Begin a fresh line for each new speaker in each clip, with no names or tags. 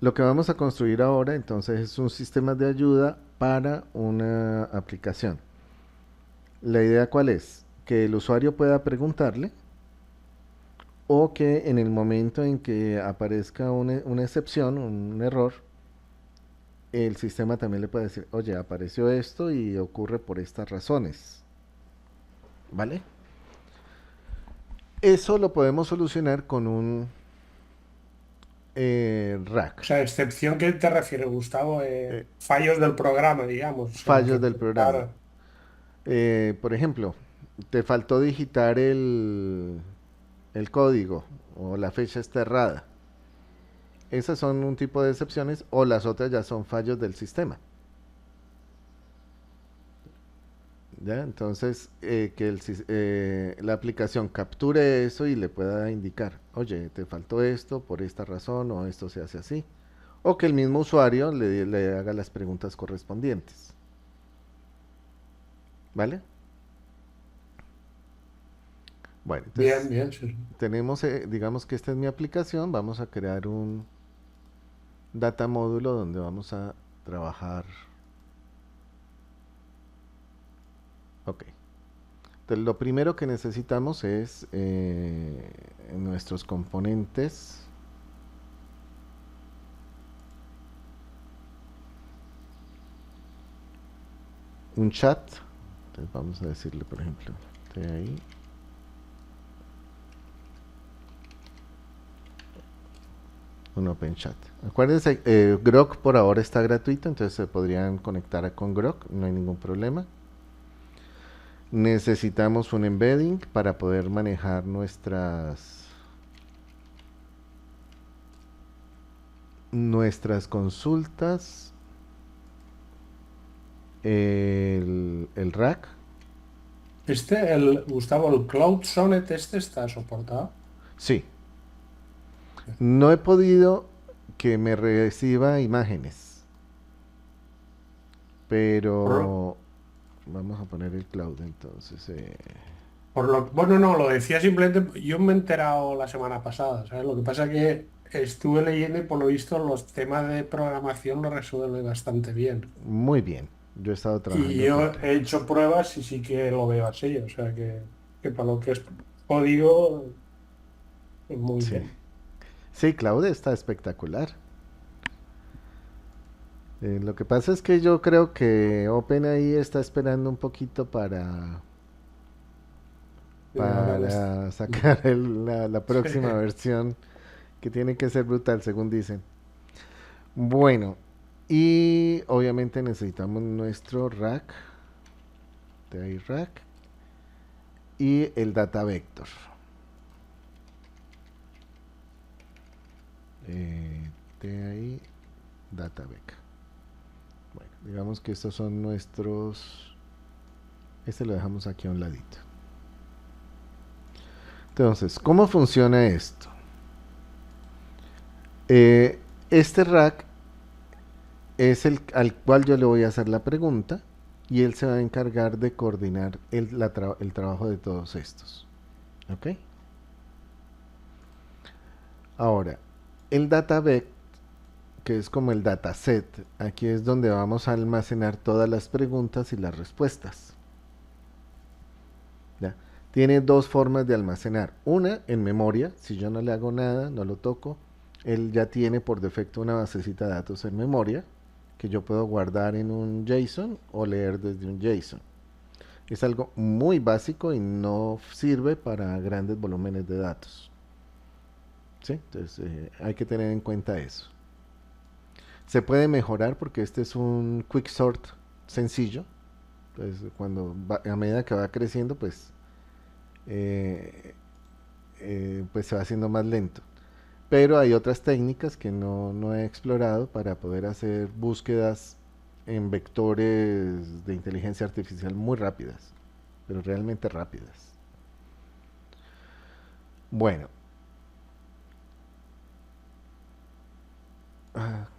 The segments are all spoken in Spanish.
Lo que vamos a construir ahora entonces es un sistema de ayuda para una aplicación. La idea cuál es? Que el usuario pueda preguntarle o que en el momento en que aparezca una excepción, un error, el sistema también le puede decir, oye, apareció esto y ocurre por estas razones, ¿vale? Eso lo podemos solucionar con un
O
rack,
sea, excepción, ¿qué te refieres, Gustavo?
eh,
Fallos del programa, digamos, o sea,
fallos del programa.
claro.
Por ejemplo, te faltó digitar el código o la fecha está errada. Esas son un tipo de excepciones o las otras ya son fallos del sistema. ¿Ya? Entonces, la aplicación capture eso y le pueda indicar, oye, te faltó esto por esta razón o esto se hace así. O que el mismo usuario le haga las preguntas correspondientes. ¿Vale? Bueno,
Bien,
entonces
bien, sí, sí.
tenemos, digamos que esta es mi aplicación, vamos a crear un data módulo donde vamos a trabajar. Ok. Entonces, lo primero que necesitamos es en nuestros componentes un chat. Entonces vamos a decirle, por ejemplo, de ahí un open chat. Acuérdense, Grok por ahora está gratuito, entonces se podrían conectar con Grok, no hay ningún problema. Necesitamos un embedding para poder manejar nuestras consultas, el rack.
Gustavo, el Cloud Sonnet este está soportado.
Sí, no he podido que me reciba imágenes,
Por,
pero vamos a poner el cloud entonces.
bueno, no, lo decía simplemente, yo me he enterado la semana pasada, ¿sabes? Lo que pasa es que estuve leyendo y por lo visto los temas de programación lo resuelve bastante bien.
Muy bien, yo he estado
Y
trabajando con
yo
todo.
he hecho pruebas y sí que lo veo así, o sea que para lo que es código, muy
Sí,
bien.
sí, cloud está espectacular. Lo que pasa es que yo creo que OpenAI está esperando un poquito
Ahora
para sacar la próxima versión que tiene que ser brutal, según dicen. Bueno, y obviamente necesitamos nuestro rack, de ahí rack, y el data vector. De ahí data vec. Bueno, digamos que estos son nuestros. Este lo dejamos aquí a un ladito. Entonces, ¿cómo funciona esto? Eh, este rack es el al cual yo le voy a hacer la pregunta y él se va a encargar de coordinar el trabajo de todos estos. ¿Ok? Ahora, el data que es como el dataset, aquí es donde vamos a almacenar todas las preguntas y las respuestas. ¿Ya? Tiene dos formas de almacenar. Una en memoria, si yo no le hago nada, no lo toco, él ya tiene por defecto una basecita de datos en memoria que yo puedo guardar en un JSON o leer desde un JSON. Es algo muy básico y no sirve para grandes volúmenes de datos. ¿Sí? Entonces hay que tener en cuenta eso. Se puede mejorar porque este es un quicksort sencillo. Entonces a medida que va creciendo, eh, pues se va haciendo más lento. Pero hay otras técnicas que no he explorado para poder hacer búsquedas en vectores de inteligencia artificial muy rápidas, pero realmente rápidas. Bueno,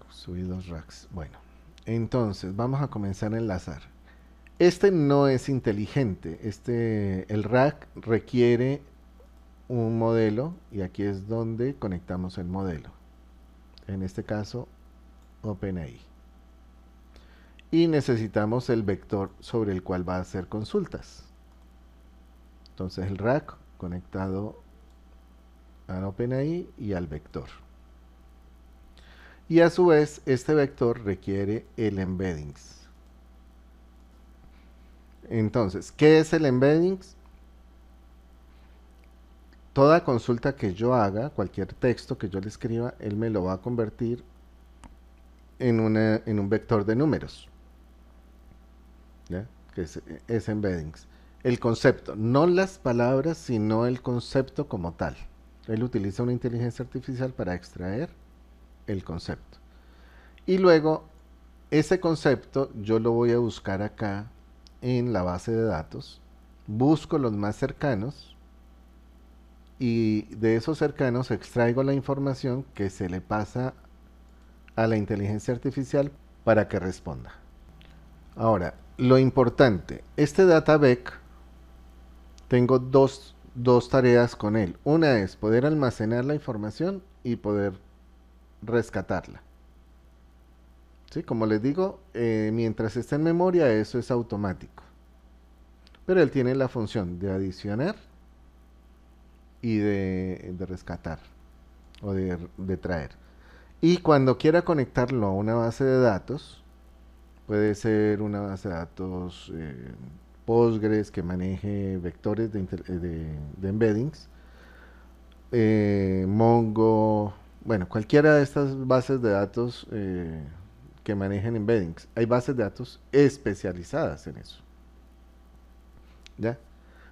subí dos racks. Bueno, entonces vamos a comenzar a enlazar. Este no es inteligente. El rack requiere un modelo y aquí es donde conectamos el modelo. en este caso OpenAI. Y necesitamos el vector sobre el cual va a hacer consultas. Entonces el rack conectado a OpenAI y al vector. Y a su vez este vector requiere el embeddings. Entonces, ¿qué es el embeddings? Toda consulta que yo haga, cualquier texto que yo le escriba, él me lo va a convertir en un vector de números, ¿ya? Que es embeddings. El concepto, no las palabras, sino el concepto como tal. Él utiliza una inteligencia artificial para extraer el concepto. Y luego, ese concepto yo lo voy a buscar acá en la base de datos. Busco los más cercanos y de esos cercanos extraigo la información que se le pasa a la inteligencia artificial para que responda. Ahora, lo importante, este DataBec, tengo dos tareas con él. Una es poder almacenar la información y poder rescatarla. ¿Sí? Como les digo, mientras esté en memoria, eso es automático. Pero él tiene la función de adicionar y de rescatar o de traer. Y cuando quiera conectarlo a una base de datos, puede ser una base de datos Postgres que maneje vectores de embeddings, Mongo, bueno, cualquiera de estas bases de datos que manejen embeddings. Hay bases de datos especializadas en eso. ¿Ya?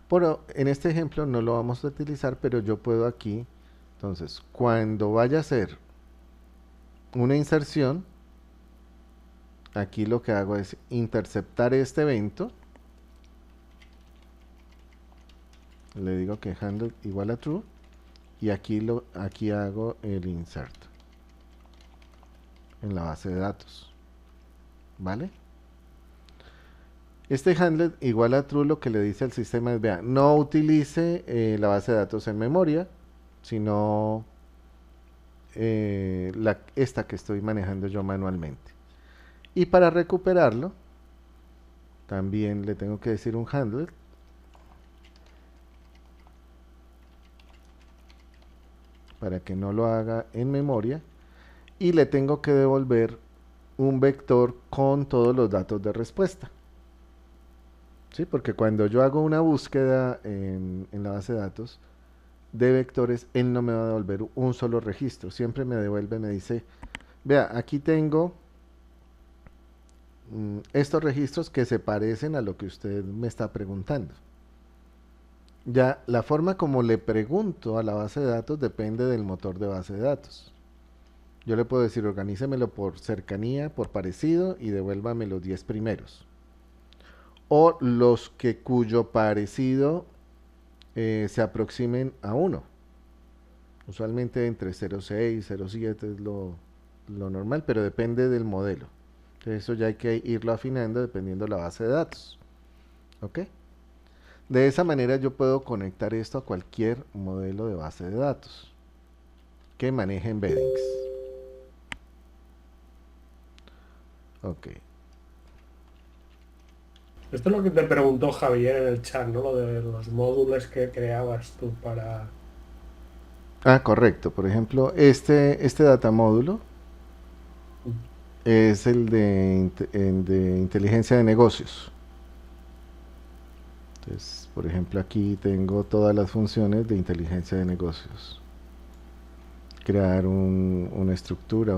Pero en este ejemplo no lo vamos a utilizar, pero yo puedo aquí, entonces, cuando vaya a hacer una inserción, aquí lo que hago es interceptar este evento. Le digo que handle igual a true. Y aquí hago el insert en la base de datos. ¿Vale? Este handle igual a true lo que le dice al sistema es, vea, no utilice la base de datos en memoria, sino esta que estoy manejando yo manualmente. Y para recuperarlo, también le tengo que decir un handle para que no lo haga en memoria. Y le tengo que devolver un vector con todos los datos de respuesta. ¿Sí? Porque cuando yo hago una búsqueda en la base de datos de vectores, él no me va a devolver un solo registro. Siempre me devuelve, me dice, vea, aquí tengo estos registros que se parecen a lo que usted me está preguntando. Ya la forma como le pregunto a la base de datos depende del motor de base de datos. Yo le puedo decir, organícemelo por cercanía, por parecido y devuélvame los 10 primeros. O los cuyo parecido se aproximen a 1. Usualmente entre 0.6 y 0.7 es lo normal, pero depende del modelo. Entonces eso ya hay que irlo afinando dependiendo de la base de datos. ¿Ok? De esa manera yo puedo conectar esto a cualquier modelo de base de datos que maneje embeddings. Ok.
Esto es lo que te preguntó Javier en el chat, ¿no? Lo de los módulos que creabas tú para...
Ah, correcto. Por ejemplo, este data módulo es el de inteligencia de negocios. Entonces, por ejemplo, aquí tengo todas las funciones de inteligencia de negocios. Crear una estructura,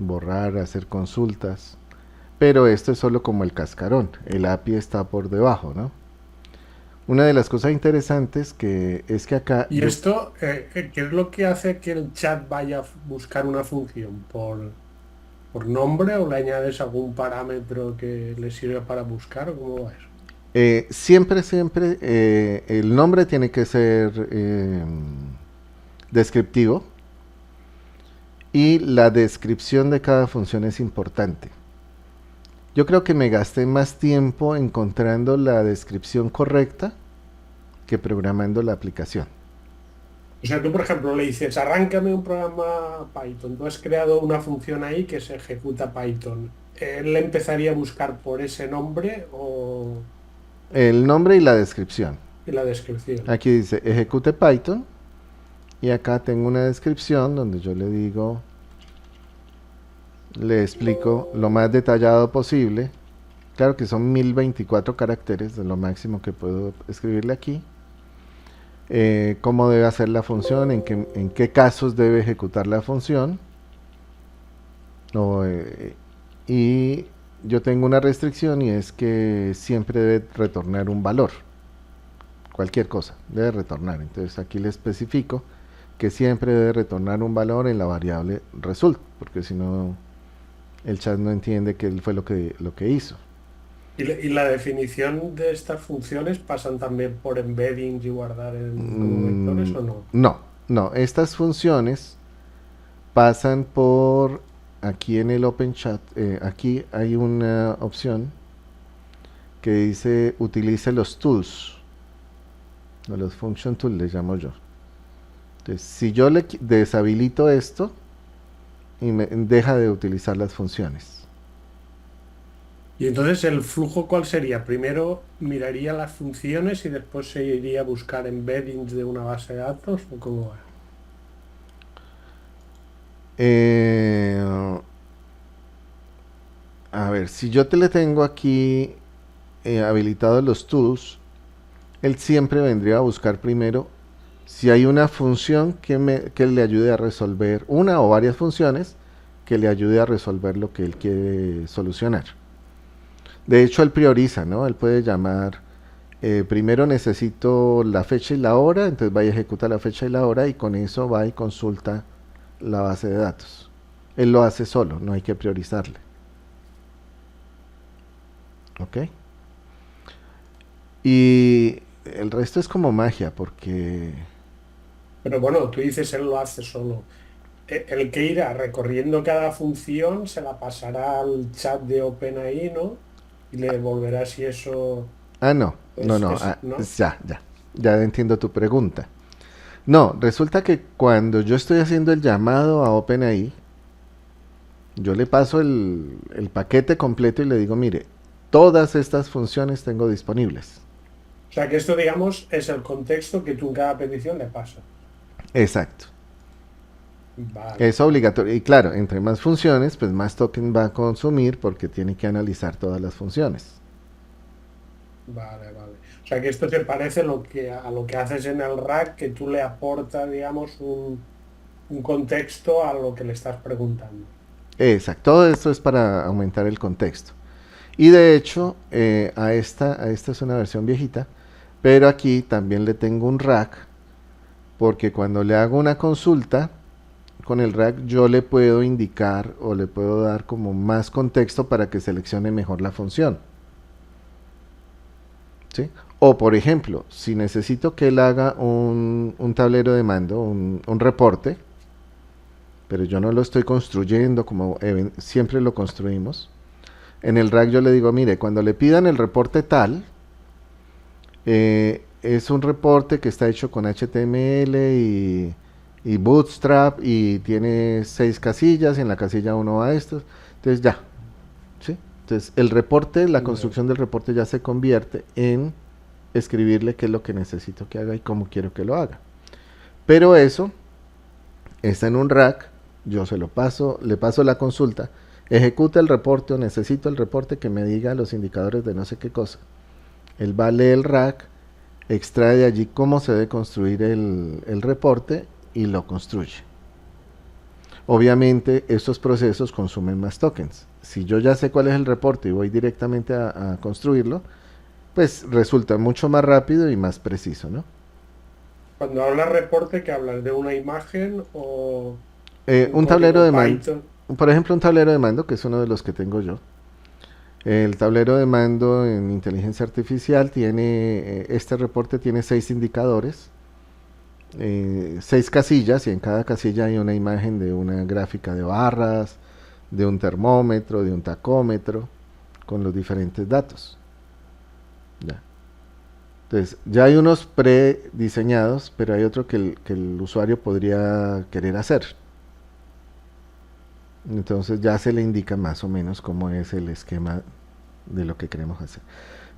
borrar, hacer consultas. Pero esto es solo como el cascarón. El API está por debajo, ¿no? Una de las cosas interesantes es que acá...
¿Y esto qué es lo que hace que el chat vaya a buscar una función? ¿Por nombre o le añades algún parámetro que le sirve para buscar o cómo va eso?
Siempre el nombre tiene que ser descriptivo y la descripción de cada función es importante. Yo creo que me gasté más tiempo encontrando la descripción correcta que programando la aplicación.
O sea, tú, por ejemplo, le dices, arráncame un programa Python. Tú has creado una función ahí que se ejecuta Python. ¿Él empezaría a buscar por ese nombre o
El nombre y la descripción.
en la descripción?
Aquí dice ejecute Python y acá tengo una descripción donde yo le digo, le explico lo más detallado posible. Claro que son 1024 caracteres, de lo máximo que puedo escribirle aquí. Cómo debe hacer la función, en qué casos debe ejecutar la función. O, y yo tengo una restricción y es que siempre debe retornar un valor. Cualquier cosa debe retornar. Entonces aquí le especifico que siempre debe retornar un valor en la variable result, porque si no el chat no entiende qué fue lo que hizo.
¿Y la definición de estas funciones pasan también por embeddings y guardar como vectores
Mm,
o no?
no, no, estas funciones pasan por aquí en el Open Chat. Aquí hay una opción que dice utilice los tools, o los function tools les llamo yo. Entonces, si yo le deshabilito esto, y deja de utilizar las funciones.
Y entonces el flujo, ¿cuál sería? Primero miraría las funciones y después se iría a buscar embeddings de una base de datos o cómo va.
Eh, a ver, si yo te le tengo aquí habilitados los tools, él siempre vendría a buscar primero si hay una función que le ayude a resolver, una o varias funciones que le ayude a resolver lo que él quiere solucionar. De hecho, él prioriza, ¿no? Él puede llamar, primero necesito la fecha y la hora, entonces va y ejecuta la fecha y la hora y con eso va y consulta la base de datos. Él lo hace solo, no hay que priorizarle. ¿Ok? Y el resto es como magia, porque
Pero bueno, tú dices él lo hace solo. El que irá recorriendo cada función se la pasará al chat de OpenAI, ¿no? Y le devolverá si eso
ah, no, no,
es,
no,
es, ¿no?
ya entiendo tu pregunta. No, resulta que cuando yo estoy haciendo el llamado a OpenAI, yo le paso el paquete completo y le digo, mire, todas estas funciones tengo disponibles.
O sea que esto, digamos, es el contexto que tú en cada petición le pasas.
Exacto.
Vale,
Es obligatorio. Y claro, entre más funciones, pues más token va a consumir porque tiene que analizar todas las funciones.
vale. O sea que esto te parece a lo que haces en el rack, que tú le aportas, digamos, un contexto a lo que le estás preguntando.
Exacto. Todo esto es para aumentar el contexto. Y de hecho, a esta es una versión viejita, pero aquí también le tengo un rack, porque cuando le hago una consulta con el rack, yo le puedo indicar o le puedo dar como más contexto para que seleccione mejor la función. ¿Sí? O por ejemplo, si necesito que él haga un tablero de mando, un reporte, pero yo no lo estoy construyendo como siempre lo construimos, en el rack yo le digo, mire, cuando le pidan el reporte tal, es un reporte que está hecho con HTML y Bootstrap y tiene 6 casillas y en la casilla uno va a esto. Entonces ya, ¿sí? Entonces el reporte, la
Ya.
construcción del reporte ya se convierte en escribirle qué es lo que necesito que haga y cómo quiero que lo haga. Pero eso está en un rack, yo se lo paso, le paso la consulta, ejecuta el reporte o necesito el reporte que me diga los indicadores de no sé qué cosa. Él va a leer el rack, extrae de allí cómo se debe construir el reporte y lo construye. Obviamente estos procesos consumen más tokens. Si yo ya sé cuál es el reporte y voy directamente a construirlo, pues resulta mucho más rápido y más preciso, ¿no?
Cuando hablas reporte, ¿que hablas de una imagen o un
Un tablero
código
de mando,
Python?
por ejemplo, un tablero de mando, que es uno de los que tengo yo. El tablero de mando en inteligencia artificial tiene, este reporte tiene 6 indicadores, 6 casillas, y en cada casilla hay una imagen de una gráfica de barras, de un termómetro, de un tacómetro, con los diferentes datos. Ya. Entonces, ya hay unos prediseñados, pero hay otro que el usuario podría querer hacer. Entonces ya se le indica más o menos cómo es el esquema de lo que queremos hacer.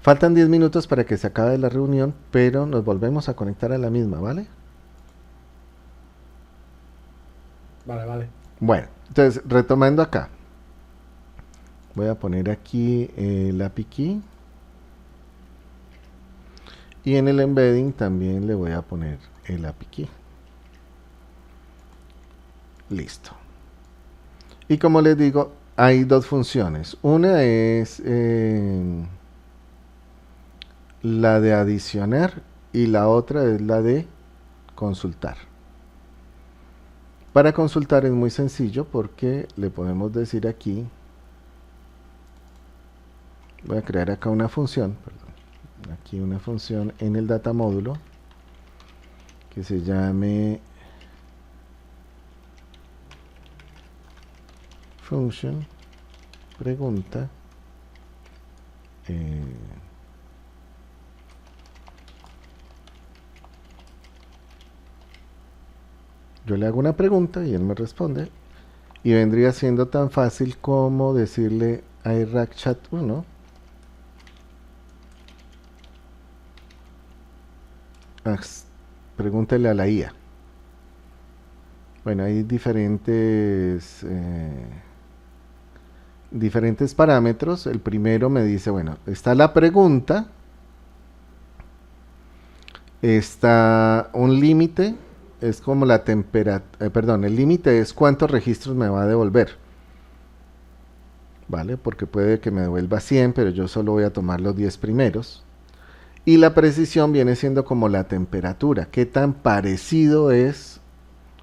Faltan 10 minutos para que se acabe la reunión, pero nos volvemos a conectar a la misma, ¿vale?
Vale, vale.
Bueno, entonces retomando acá. Voy a poner aquí el API key. Y en el embedding también le voy a poner el API key. Listo. Y como les digo, hay dos funciones. Una es la de adicionar y la otra es la de consultar. Para consultar es muy sencillo porque le podemos decir aquí, voy a crear acá una función, perdón, aquí una función en el data módulo que se llame function pregunta yo le hago una pregunta y él me responde y vendría siendo tan fácil como decirle a iRack 1 pregúntele a la IA. Bueno, hay diferentes parámetros. El primero me dice, bueno, está la pregunta, está un límite, es como la temperatura, perdón, el límite es cuántos registros me va a devolver, ¿vale? Porque puede que me devuelva 100, pero yo solo voy a tomar los 10 primeros. Y la precisión viene siendo como la temperatura, qué tan parecido es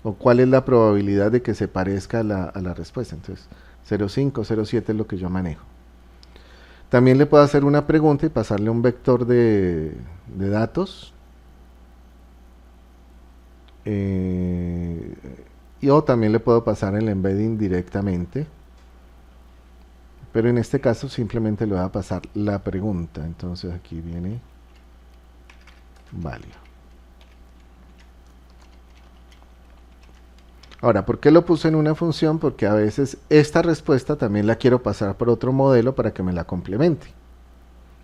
o cuál es la probabilidad de que se parezca a la respuesta. Entonces, 0,5, 0,7 es lo que yo manejo. También le puedo hacer una pregunta y pasarle un vector de datos. O también le puedo pasar el embedding directamente. Pero en este caso simplemente le voy a pasar la pregunta. Entonces aquí viene válido. Ahora, ¿por qué lo puse en una función? Porque a veces esta respuesta también la quiero pasar por otro modelo para que me la complemente.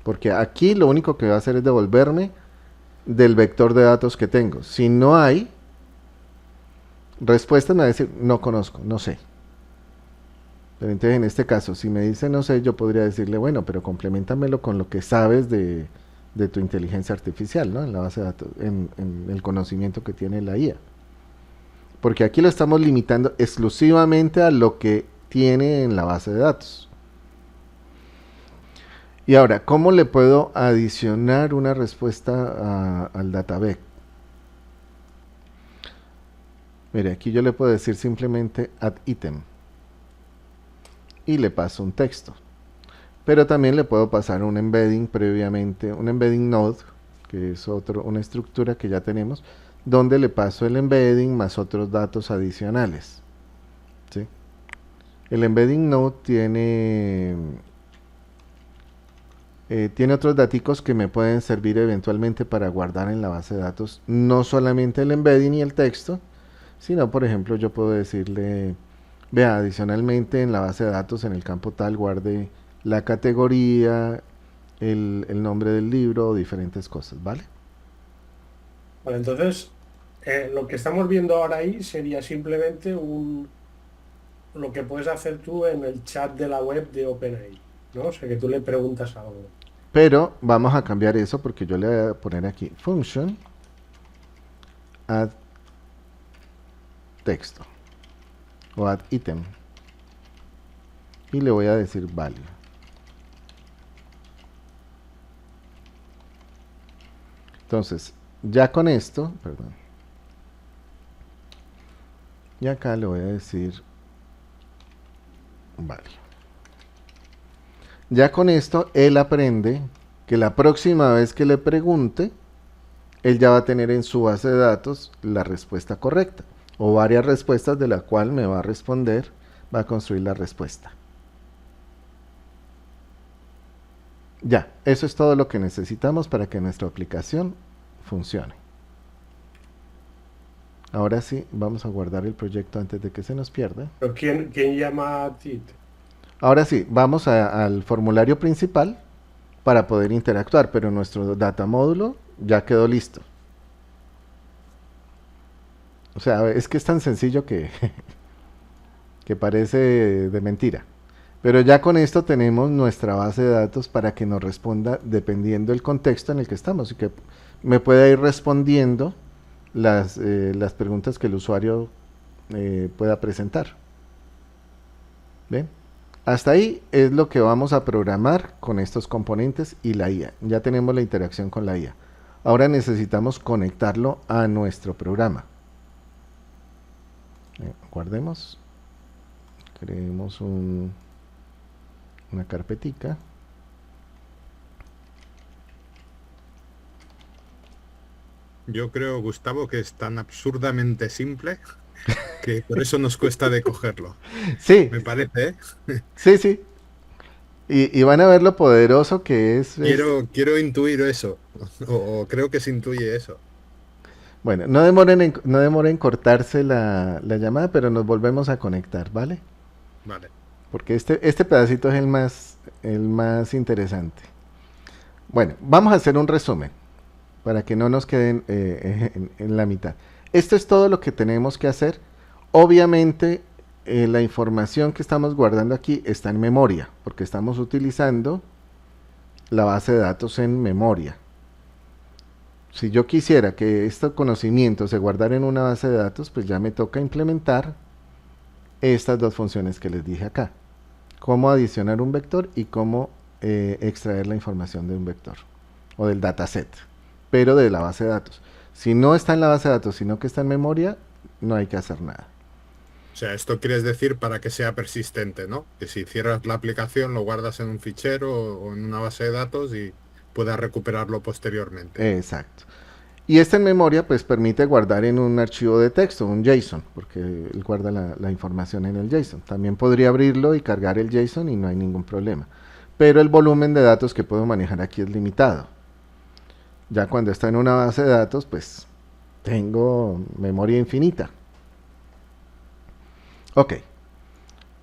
Porque aquí lo único que va a hacer es devolverme del vector de datos que tengo. Si no hay respuesta, me va a decir, no conozco, no sé. Pero entonces en este caso, si me dice no sé, yo podría decirle, bueno, pero complementamelo con lo que sabes de tu inteligencia artificial, ¿no? En la base de datos, en el conocimiento que tiene la IA. Porque aquí lo estamos limitando exclusivamente a lo que tiene en la base de datos. Y ahora, ¿cómo le puedo adicionar una respuesta al database? Mire, aquí yo le puedo decir simplemente add item y le paso un texto. Pero también le puedo pasar un embedding previamente, un embedding node, que es una estructura que ya tenemos, donde le paso el embedding más otros datos adicionales. ¿Sí? El embedding node tiene otros datos que me pueden servir eventualmente para guardar en la base de datos, no solamente el embedding y el texto, sino por ejemplo yo puedo decirle, vea, adicionalmente en la base de datos en el campo tal guarde la categoría, el nombre del libro o diferentes cosas, ¿vale?
Vale, entonces, lo que estamos viendo ahora ahí sería simplemente lo que puedes hacer tú en el chat de la web de OpenAI, ¿no? O sea, que tú le preguntas algo.
Pero vamos a cambiar eso porque yo le voy a poner aquí function add texto o add item y le voy a decir value. Entonces, ya con esto, perdón, y acá le voy a decir value. Ya con esto, él aprende que la próxima vez que le pregunte, él ya va a tener en su base de datos la respuesta correcta o varias respuestas de la cual me va a responder, va a construir la respuesta. Ya, eso es todo lo que necesitamos para que nuestra aplicación funcione. Ahora sí, vamos a guardar el proyecto antes de que se nos pierda.
Pero ¿quién llama a Tit?
Ahora sí, vamos al formulario principal para poder interactuar, pero nuestro data módulo ya quedó listo. O sea, es que es tan sencillo que parece de mentira. Pero ya con esto tenemos nuestra base de datos para que nos responda dependiendo del contexto en el que estamos y que me pueda ir respondiendo las preguntas que el usuario pueda presentar. ¿Ven? Hasta ahí es lo que vamos a programar con estos componentes y la IA. Ya tenemos la interacción con la IA. Ahora necesitamos conectarlo a nuestro programa. Guardemos. Creemos una carpetica.
Yo creo, Gustavo, que es tan absurdamente simple que por eso nos cuesta de cogerlo.
Sí,
Me parece, ¿eh?
sí, sí. Y van a ver lo poderoso que es.
Quiero intuir eso, o creo que se intuye eso.
Bueno, no demoren en cortarse la llamada, pero nos volvemos a conectar, ¿vale?
Vale.
Porque este pedacito es el más interesante. Bueno, vamos a hacer un resumen para que no nos queden en la mitad. Esto es todo lo que tenemos que hacer. Obviamente, la información que estamos guardando aquí está en memoria, porque estamos utilizando la base de datos en memoria. Si yo quisiera que este conocimiento se guardara en una base de datos, pues ya me toca implementar estas dos funciones que les dije acá. Cómo adicionar un vector y cómo extraer la información de un vector o del dataset, pero de la base de datos. Si no está en la base de datos, sino que está en memoria, no hay que hacer nada.
O sea, esto quieres decir para que sea persistente, ¿no? Que si cierras la aplicación, lo guardas en un fichero o en una base de datos y puedas recuperarlo posteriormente.
Exacto. Y este en memoria pues permite guardar en un archivo de texto, un JSON, porque él guarda la información en el JSON. También podría abrirlo y cargar el JSON y no hay ningún problema. Pero el volumen de datos que puedo manejar aquí es limitado. Ya cuando está en una base de datos, pues tengo memoria infinita. Ok,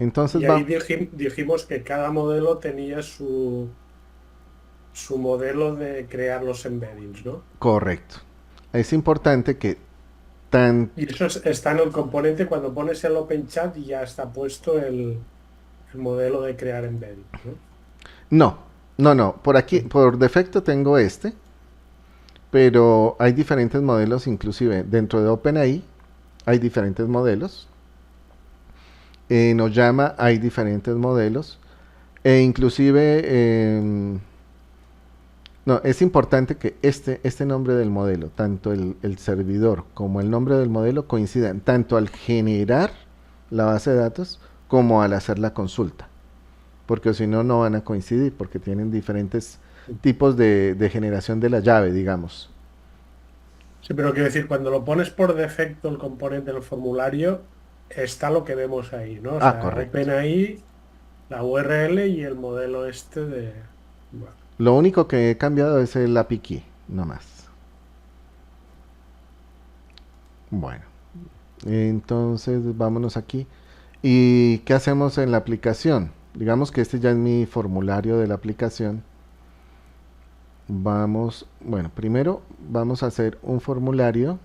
entonces
Y ahí
va.
dijimos que cada modelo tenía su modelo de crear los embeddings, ¿no?
Correcto. Es importante que tan...
Y eso está en el componente, cuando pones el Open Chat y ya está puesto el modelo de crear embeddings, ¿no?
No, no. Por aquí, por defecto tengo este, pero hay diferentes modelos, inclusive dentro de OpenAI hay diferentes modelos. Nos llama, hay diferentes modelos. E inclusive, no, es importante que este nombre del modelo, tanto el servidor como el nombre del modelo coincidan, tanto al generar la base de datos como al hacer la consulta. Porque si no, no van a coincidir, porque tienen diferentes tipos de generación de la llave, digamos.
Sí, pero quiero decir, cuando lo pones por defecto el componente en el formulario, está lo que vemos ahí, ¿no? O
Ah,
sea,
correcto.
OpenAI, la URL y el modelo este de... Bueno,
Lo único que he cambiado es el API key, no más. Bueno, entonces vámonos aquí. ¿Y qué hacemos en la aplicación? Digamos que este ya es mi formulario de la aplicación. Bueno, primero vamos a hacer un formulario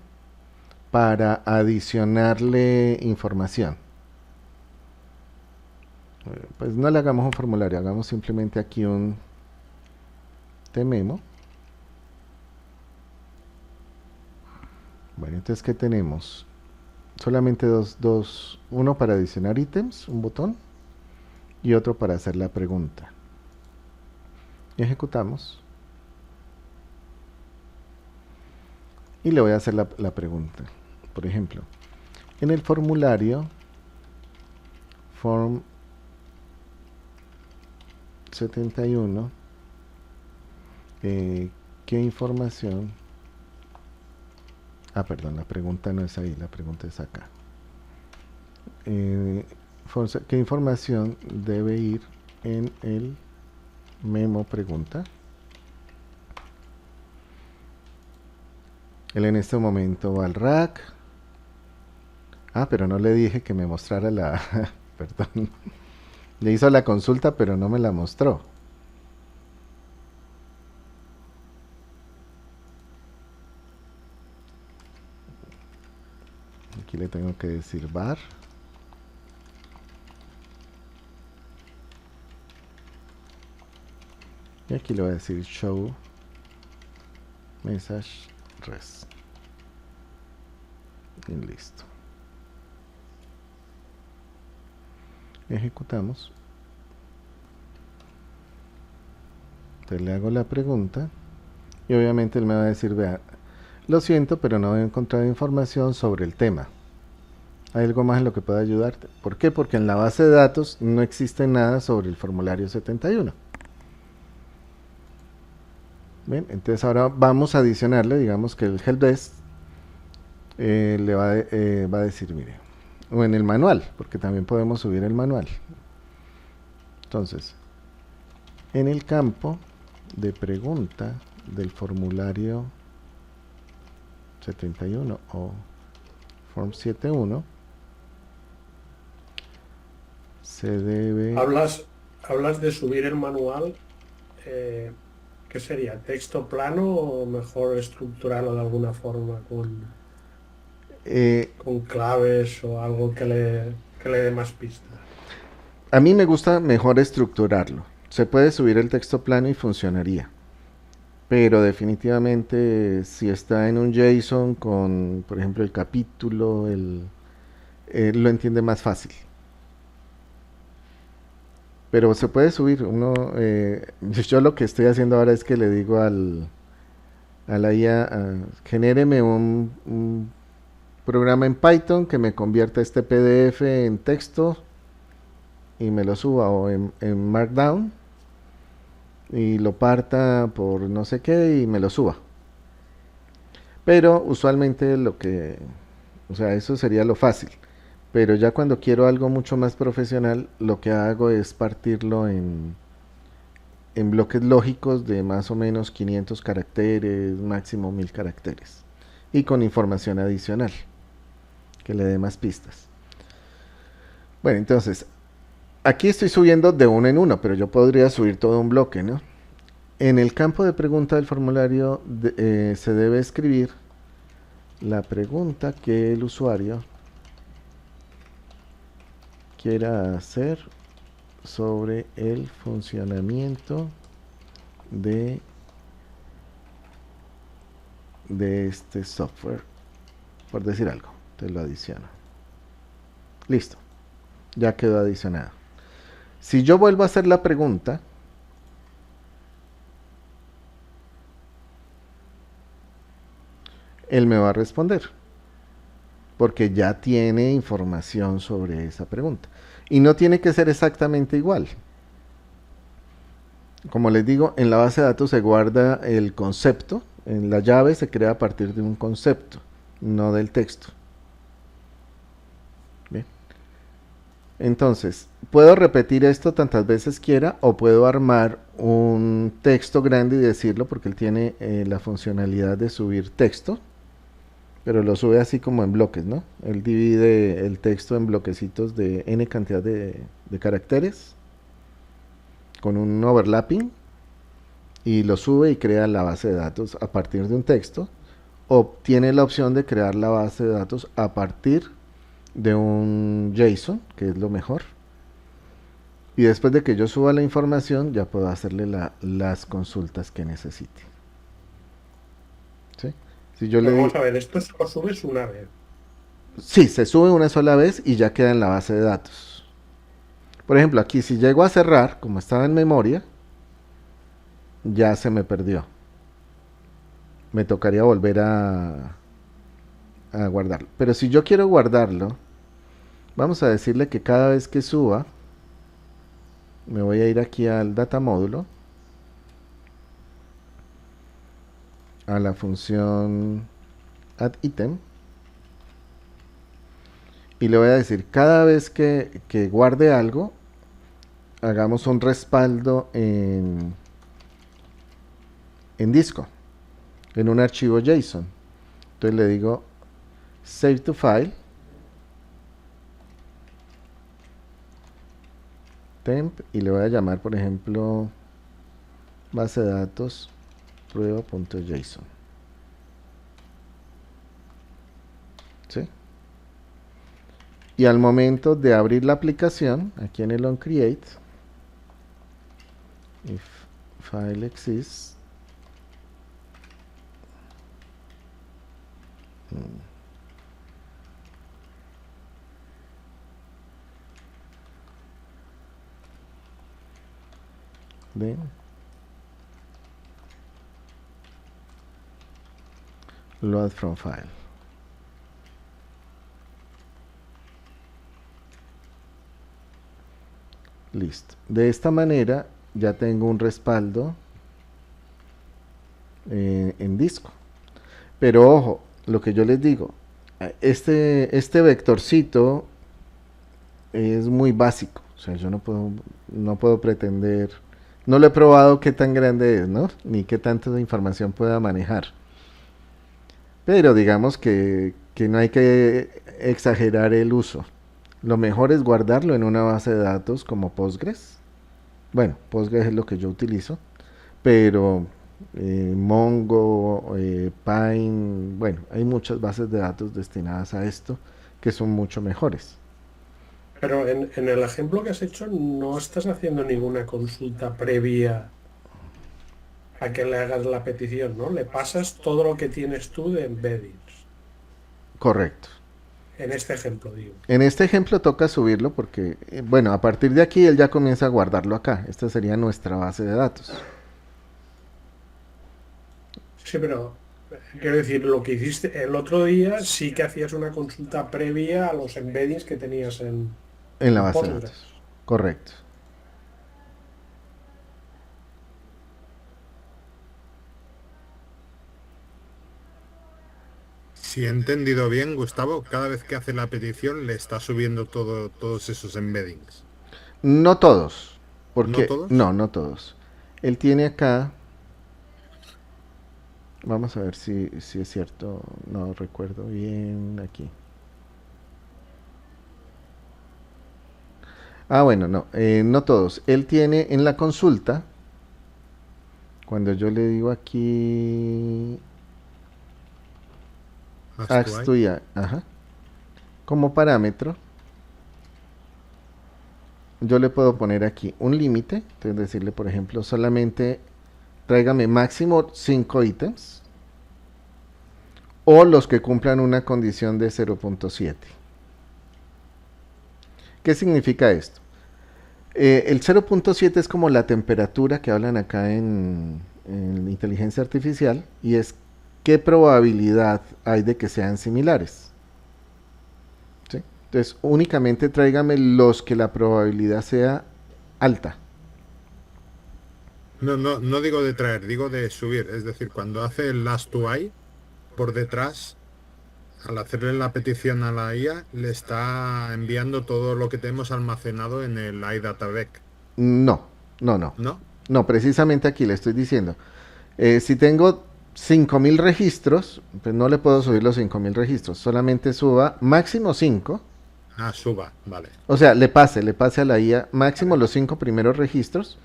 para adicionarle información. Pues no le hagamos un formulario, hagamos simplemente aquí un memo. Bueno, entonces, ¿qué tenemos? Solamente uno para adicionar ítems, un botón, y otro para hacer la pregunta. Y ejecutamos. Y le voy a hacer la pregunta. Por ejemplo, en el formulario form 71, ¿qué información? Ah, perdón, la pregunta no es ahí, la pregunta es acá. ¿Qué información debe ir en el memo pregunta. Él en este momento va al rack. Pero no le dije que me mostrara la... Perdón. Le hizo la consulta, pero no me la mostró. Aquí le tengo que decir var. Y aquí le voy a decir show message res. Y listo. Ejecutamos. Entonces le hago la pregunta. Y obviamente él me va a decir, vea, lo siento, pero no he encontrado información sobre el tema. ¿Hay algo más en lo que pueda ayudarte? ¿Por qué? Porque en la base de datos no existe nada sobre el formulario 71. Bien, entonces ahora vamos a adicionarle, digamos que el helpdesk le va a decir, mire, o en el manual, porque también podemos subir el manual. Entonces, en el campo de pregunta del formulario 71 o Form 71, se debe...
Hablas de subir el manual, ¿qué sería? ¿Texto plano o mejor estructurarlo de alguna forma con claves o algo que le dé más pistas?
A mí me gusta mejor estructurarlo. Se puede subir el texto plano y funcionaría. Pero definitivamente si está en un JSON con, por ejemplo, el capítulo, lo entiende más fácil. Pero se puede subir. Yo lo que estoy haciendo ahora es que le digo a la IA, genéreme un programa en Python que me convierta este PDF en texto y me lo suba, o en Markdown y lo parta por no sé qué y me lo suba. Pero usualmente eso sería lo fácil. Pero ya cuando quiero algo mucho más profesional, lo que hago es partirlo en bloques lógicos de más o menos 500 caracteres, máximo 1000 caracteres. Y con información adicional, que le dé más pistas. Bueno, entonces, aquí estoy subiendo de uno en uno, pero yo podría subir todo un bloque, ¿no? En el campo de pregunta del formulario se debe escribir la pregunta que el usuario quiera hacer sobre el funcionamiento de este software, por decir algo. Te lo adiciono. Listo, ya quedó adicionado. Si yo vuelvo a hacer la pregunta, él me va a responder, porque ya tiene información sobre esa pregunta. Y no tiene que ser exactamente igual. Como les digo, en la base de datos se guarda el concepto. En la llave se crea a partir de un concepto, no del texto. Bien. Entonces, puedo repetir esto tantas veces quiera, o puedo armar un texto grande y decirlo, porque él tiene la funcionalidad de subir texto, pero lo sube así como en bloques, ¿no? Él divide el texto en bloquecitos de n cantidad de caracteres, con un overlapping, y lo sube y crea la base de datos a partir de un texto, o tiene la opción de crear la base de datos a partir de un JSON, que es lo mejor. Y después de que yo suba la información, ya puedo hacerle las consultas que necesite. ¿Sí? Si yo
Vamos a ver, esto se lo subes una vez.
Sí, se sube una sola vez y ya queda en la base de datos. Por ejemplo, aquí si llego a cerrar, como estaba en memoria, ya se me perdió. Me tocaría volver a guardarlo. Pero si yo quiero guardarlo, vamos a decirle que cada vez que suba, me voy a ir aquí al data módulo, a la función add item, y le voy a decir, cada vez que guarde algo, hagamos un respaldo en disco, en un archivo JSON. Entonces le digo Save to File, temp, y le voy a llamar, por ejemplo, base de datos prueba.json. ¿Sí? Y al momento de abrir la aplicación, aquí en el onCreate, if file exists, then load from file. Listo. De esta manera ya tengo un respaldo en disco. Pero ojo, lo que yo les digo, este vectorcito es muy básico. O sea, yo no puedo pretender, no lo he probado qué tan grande es, ¿no? Ni qué tanta información pueda manejar. Pero digamos que no hay que exagerar el uso. Lo mejor es guardarlo en una base de datos como Postgres. Bueno, Postgres es lo que yo utilizo, pero Mongo, Pine, bueno, hay muchas bases de datos destinadas a esto que son mucho mejores.
Pero en el ejemplo que has hecho no estás haciendo ninguna consulta previa a que le hagas la petición, ¿no? Le pasas todo lo que tienes tú de embeddings.
Correcto.
En este ejemplo, digo.
En este ejemplo toca subirlo porque, bueno, a partir de aquí él ya comienza a guardarlo acá. Esta sería nuestra base de datos.
Sí, pero quiero decir, lo que hiciste el otro día sí que hacías una consulta previa a los embeddings que tenías
En la
en
base de
Postgres.
datos. Correcto.
Si he entendido bien, Gustavo, cada vez que hace la petición le está subiendo todos esos embeddings.
No todos.
¿No
Porque,
todos?
no todos. Él tiene acá, vamos a ver si es cierto, no recuerdo bien aquí. Ah, bueno, no todos. Él tiene en la consulta, cuando yo le digo aquí
Ask to I.
ajá, como parámetro, yo le puedo poner aquí un límite, entonces decirle, por ejemplo, solamente tráigame máximo 5 ítems o los que cumplan una condición de 0.7. ¿Qué significa esto? El 0.7 es como la temperatura que hablan acá en inteligencia artificial, y es qué probabilidad hay de que sean similares. ¿Sí? Entonces, únicamente tráigame los que la probabilidad sea alta.
No digo de traer, digo de subir. Es decir, cuando hace el last to I, por detrás, al hacerle la petición a la IA, le está enviando todo lo que tenemos almacenado en el iDataBack.
No,
¿No?
no, precisamente aquí le estoy diciendo, si tengo 5000 registros, pues no le puedo subir los 5000 registros, solamente suba máximo 5.
Ah, suba, vale.
O sea, le pase a la IA máximo los 5 primeros registros,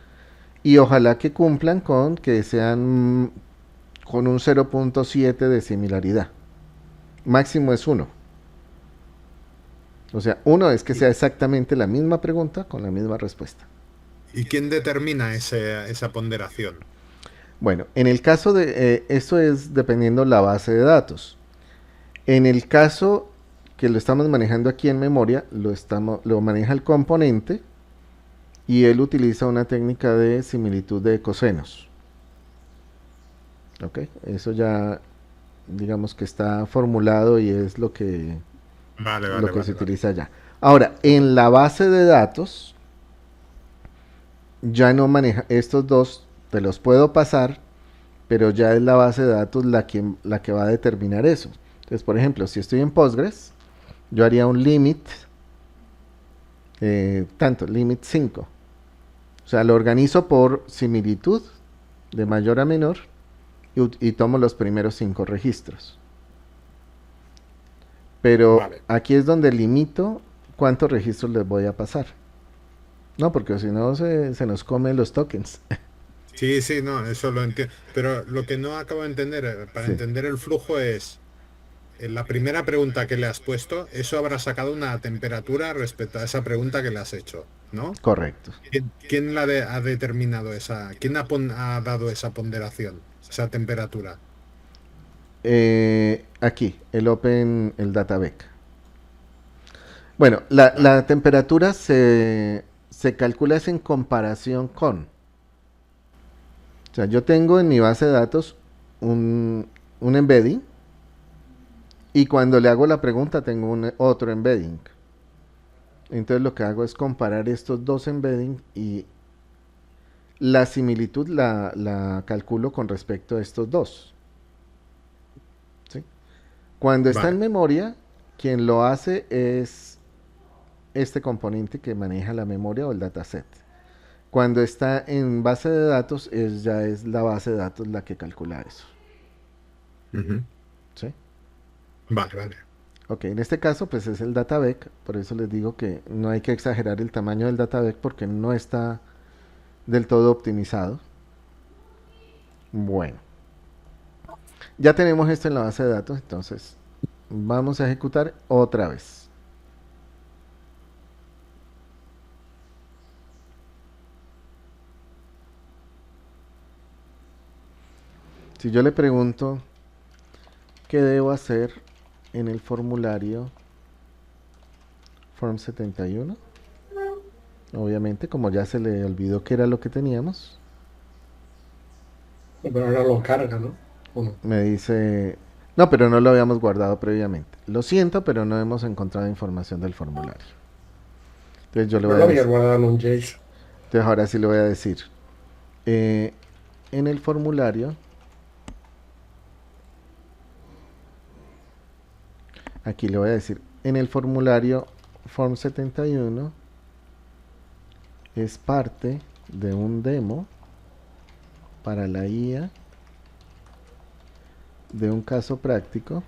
y ojalá que cumplan con que sean con un 0.7 de similaridad. Máximo es 1. O sea, 1 es que sea exactamente la misma pregunta con la misma respuesta.
¿Y quién determina esa ponderación?
Bueno, en el caso de, esto es dependiendo la base de datos. En el caso que lo estamos manejando aquí en memoria, lo maneja el componente, y él utiliza una técnica de similitud de cosenos. Ok, eso ya digamos que está formulado y es lo que se utiliza allá. Ahora, en la base de datos ya no maneja estos dos, te los puedo pasar, pero ya es la base de datos la que va a determinar eso. Entonces, por ejemplo, si estoy en Postgres, yo haría un limit, limit 5. O sea, lo organizo por similitud de mayor a menor y tomo los primeros 5 registros. Pero
Vale.
aquí es donde limito cuántos registros les voy a pasar. No, porque si no se nos comen los tokens.
Sí, sí, no, eso lo entiendo. Pero lo que no acabo de entender, para
Sí,
entender el flujo es, en la primera pregunta que le has puesto, eso habrá sacado una temperatura respecto a esa pregunta que le has hecho, ¿no?
correcto.
¿Quién ha determinado esa, quién ha dado esa ponderación, esa temperatura?
Aquí, el Databec. Bueno, la
Vale.
temperatura se calcula es en comparación con. O sea, yo tengo en mi base de datos un embedding y cuando le hago la pregunta tengo otro embedding. Entonces lo que hago es comparar estos dos embeddings y la similitud la calculo con respecto a estos dos. ¿Sí? Cuando está en
Vale.
memoria, quien lo hace es este componente que maneja la memoria o el dataset. Cuando está en base de datos, ya es la base de datos la que calcula eso.
Ujú.
¿Sí?
Vale, vale.
Ok, en este caso pues es el Databec, por eso les digo que no hay que exagerar el tamaño del Databec porque no está del todo optimizado. Bueno, ya tenemos esto en la base de datos, entonces vamos a ejecutar otra vez. Si yo le pregunto qué debo hacer en el formulario Form 71, obviamente como ya se le olvidó qué era lo que teníamos,
Pero ahora lo carga, ¿no? ¿O no?
me dice, no, pero no lo habíamos guardado previamente. Lo siento, pero no hemos encontrado información del formulario. Entonces yo le
No
voy
lo
a
había
decir,
guardado en un JSON.
entonces ahora sí le voy a decir, eh, en el formulario, aquí le voy a decir, en el formulario Form 71 es parte de un demo para la IA de un caso práctico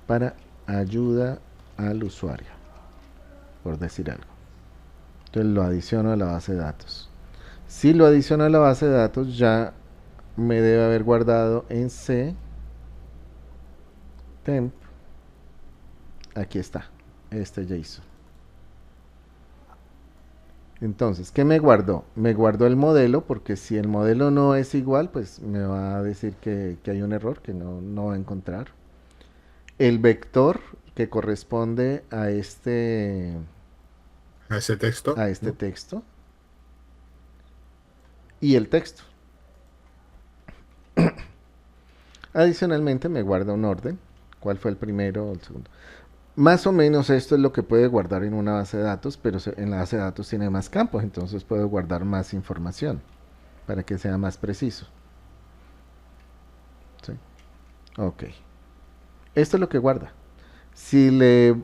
para ayuda al usuario, por decir algo. Entonces lo adiciono a la base de datos. Si lo adiciono a la base de datos, ya me debe haber guardado en C temp. Aquí está, este JSON. Entonces, ¿qué me guardó? Me guardó el modelo, porque si el modelo no es igual, pues me va a decir que hay un error, que no va a encontrar. El vector que corresponde
A ese texto,
a este
¿no?
texto y el texto. Adicionalmente me guarda un orden, cuál fue el primero o el segundo. Más o menos esto es lo que puede guardar en una base de datos, pero en la base de datos tiene más campos, entonces puedo guardar más información para que sea más preciso. ¿Sí? Ok. Esto es lo que guarda. Si le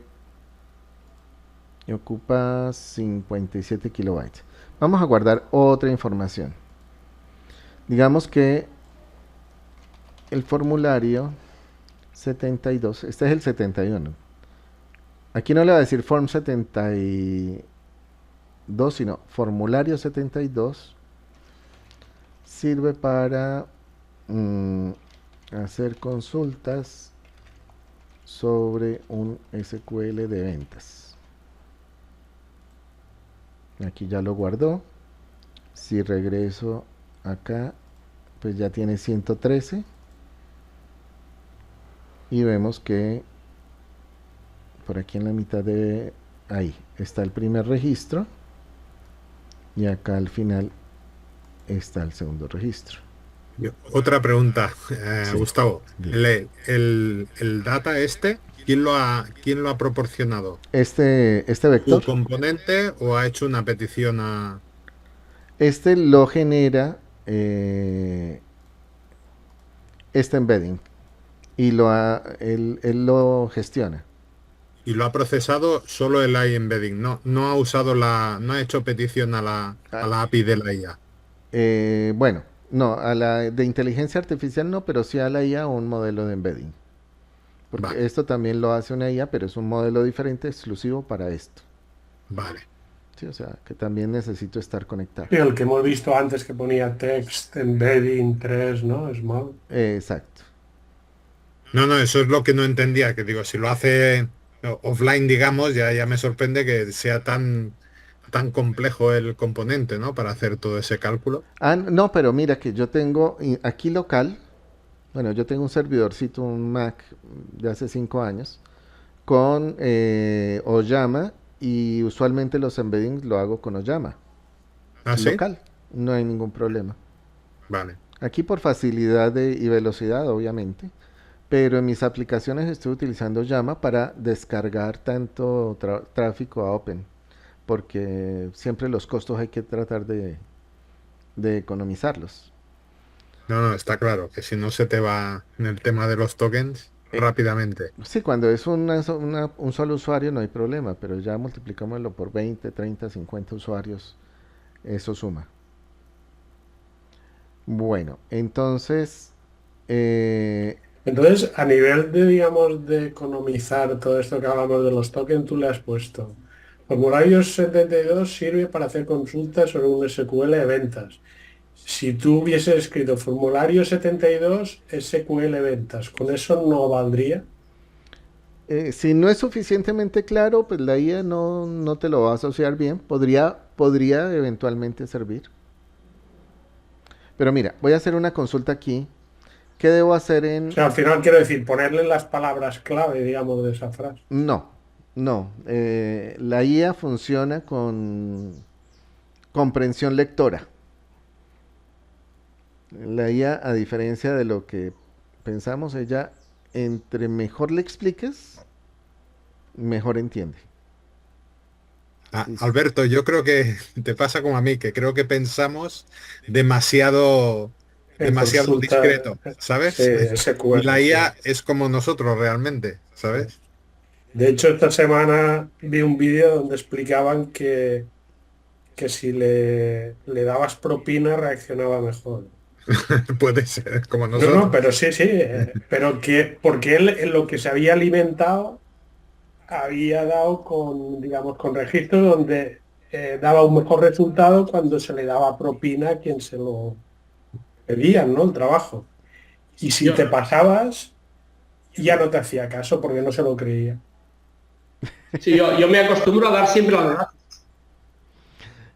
ocupa 57 kilobytes, vamos a guardar otra información. Digamos que el formulario 72, este es el 71. Aquí no le va a decir form 72, sino formulario 72 sirve para mm, hacer consultas sobre un SQL de ventas. Aquí ya lo guardó. Si regreso acá, pues ya tiene 113 y vemos que por aquí en la mitad de ahí está el primer registro y acá al final está el segundo registro.
Otra pregunta,
Sí,
Gustavo.
diga.
El data este, quién lo ha proporcionado?
Este
¿Tu
vector,
componente o ha hecho una petición a...
este lo genera eh, este embedding y él lo gestiona.
y lo ha procesado solo el AI embedding. No ha usado no ha hecho petición a
Ah,
la API de la IA.
bueno, no, a la de inteligencia artificial no, pero sí a la IA un modelo de embedding. Porque
Vale,
esto también lo hace una IA, pero es un modelo diferente, exclusivo para esto.
vale.
Sí, o sea, que también necesito estar conectado.
Sí, el que hemos visto antes que ponía text, embedding 3, ¿no? Small.
Exacto.
No, eso es lo que no entendía, que digo, si lo hace offline, digamos, ya me sorprende que sea tan complejo el componente, ¿no? Para hacer todo ese cálculo.
Ah, no, pero mira que yo tengo aquí local, bueno, yo tengo un servidorcito, un Mac de hace 5 años, con Oyama y usualmente los embeddings lo hago con Oyama,
¿Ah, sí?
local, no hay ningún problema.
Vale.
Aquí por facilidad y velocidad, obviamente, pero en mis aplicaciones estoy utilizando Llama para descargar tanto tráfico a Open, porque siempre los costos hay que tratar de economizarlos.
No, está claro, que si no se te va en el tema de los tokens
Eh,
rápidamente.
sí, cuando es un solo usuario no hay problema, pero ya multiplicámoslo por 20, 30, 50 usuarios, eso suma. Bueno, entonces, eh,
Entonces, a nivel de, digamos, de economizar todo esto que hablamos de los tokens, tú le has puesto. Formulario 72 sirve para hacer consultas sobre un SQL de ventas. Si tú hubieses escrito formulario 72 SQL ventas, ¿con eso no valdría?
si no es suficientemente claro, pues la IA no te lo va a asociar bien. Podría eventualmente servir. Pero mira, voy a hacer una consulta aquí. ¿Qué debo hacer
O
en...
sea, al final quiero decir, ponerle las palabras clave, digamos, de esa frase.
No, no. La IA funciona con comprensión lectora. La IA, a diferencia de lo que pensamos, ella, entre mejor le expliques, mejor entiende.
Alberto, yo creo que te pasa como a mí, que creo que pensamos demasiado,
En
demasiado
consulta,
discreto,
sí,
¿sabes? Y
SQL,
la
sí.
IA es como nosotros realmente, ¿sabes?
De hecho, esta semana vi un vídeo donde explicaban que si le dabas propina reaccionaba mejor.
Puede ser como
No,
nosotros.
pero sí, sí, pero que porque él en lo que se había alimentado había dado con, digamos, con registros donde daba un mejor resultado cuando se le daba propina a quien se lo pedían, ¿no? El trabajo. Y si
Yo,
te pasabas, ya no te hacía caso porque no se lo creía.
sí, yo me acostumbro a dar siempre las gracias.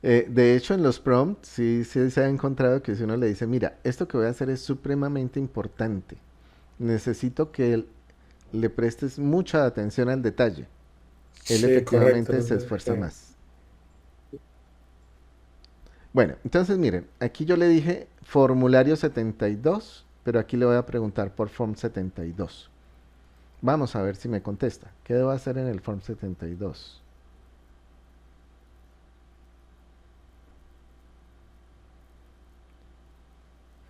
De hecho, en los prompts sí se ha encontrado que si uno le dice, mira, esto que voy a hacer es supremamente importante. Necesito que le prestes mucha atención al detalle. Él
Sí, correcto.
efectivamente se esfuerza más. Bueno, entonces miren, aquí yo le dije formulario 72, pero aquí le voy a preguntar por form 72. Vamos a ver si me contesta. ¿Qué debo hacer en el form 72?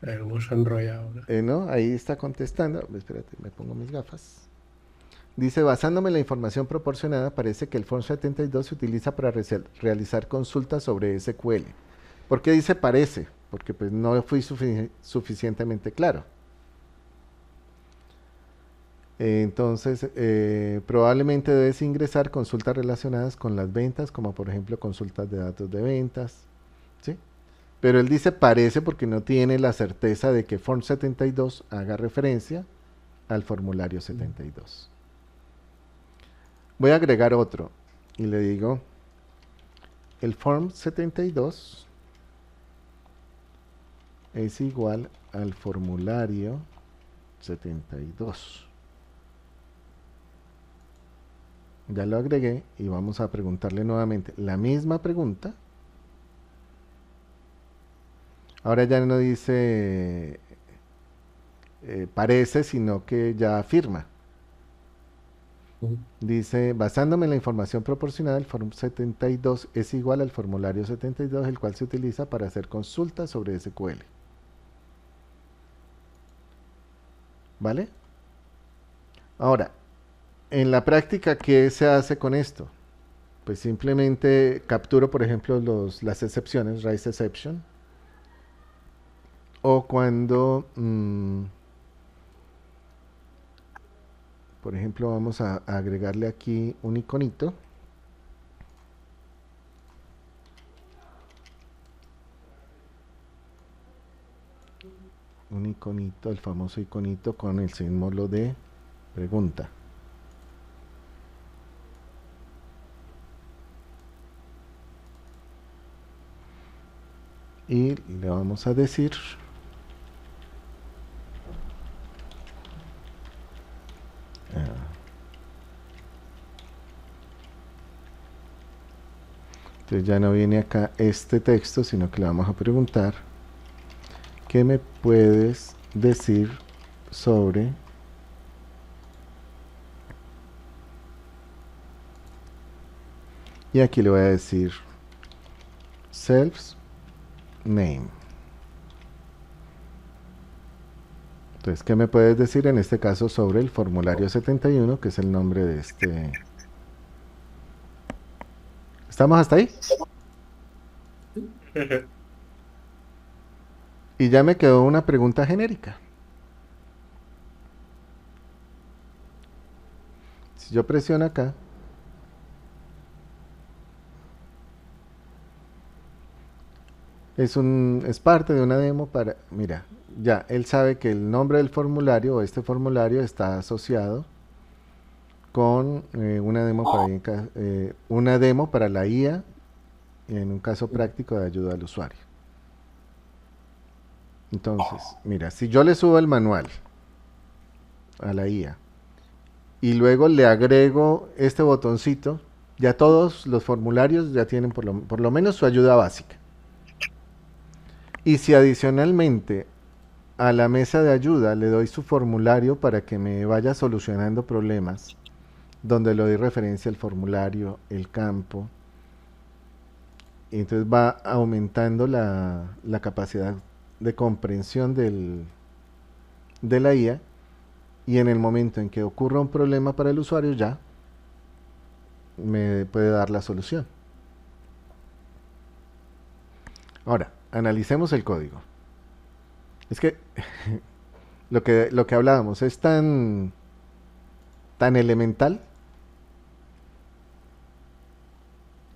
Hemos enrollado ahora.
¿No? Ahí está contestando. Espérate, me pongo mis gafas. Dice, basándome en la información proporcionada, parece que el form 72 se utiliza para realizar consultas sobre SQL. ¿Por qué dice parece? Porque pues no fui suficientemente claro. Entonces, probablemente debes ingresar consultas relacionadas con las ventas, como por ejemplo consultas de datos de ventas, ¿sí? Pero él dice parece porque no tiene la certeza de que Form 72 haga referencia al formulario 72. Voy a agregar otro y le digo, el Form 72 es igual al formulario 72. Ya lo agregué y vamos a preguntarle nuevamente la misma pregunta. Ahora ya no dice parece, sino que ya afirma. Dice, basándome en la información proporcionada, el Form 72 es igual al formulario 72, el cual se utiliza para hacer consultas sobre SQL. ¿Vale? Ahora, En la práctica, ¿qué se hace con esto? Pues simplemente capturo, por ejemplo, las excepciones, raise exception, o cuando, por ejemplo, vamos a agregarle aquí un iconito. Un iconito, el famoso iconito con el símbolo de pregunta. Y le vamos a decir entonces ya no viene acá este texto, sino que le vamos a preguntar: ¿qué me puedes decir sobre y aquí le voy a decir self name? Entonces, ¿qué me puedes decir en este caso sobre el formulario 71, que es el nombre de este? ¿Estamos hasta ahí? Y ya me quedó una pregunta genérica. Si yo presiono acá, es parte de una demo para, mira, ya, él sabe que el nombre del formulario o este formulario está asociado con una demo para la IA en un caso práctico de ayuda al usuario. Entonces, mira, si yo le subo el manual a la IA y luego le agrego este botoncito, ya todos los formularios ya tienen por lo menos su ayuda básica. Y si adicionalmente a la mesa de ayuda le doy su formulario para que me vaya solucionando problemas, donde le doy referencia al formulario, el campo, y entonces va aumentando la capacidad de comprensión de la IA, y en el momento en que ocurra un problema para el usuario ya me puede dar la solución. Ahora, analicemos el código. Es que lo que hablábamos es tan elemental.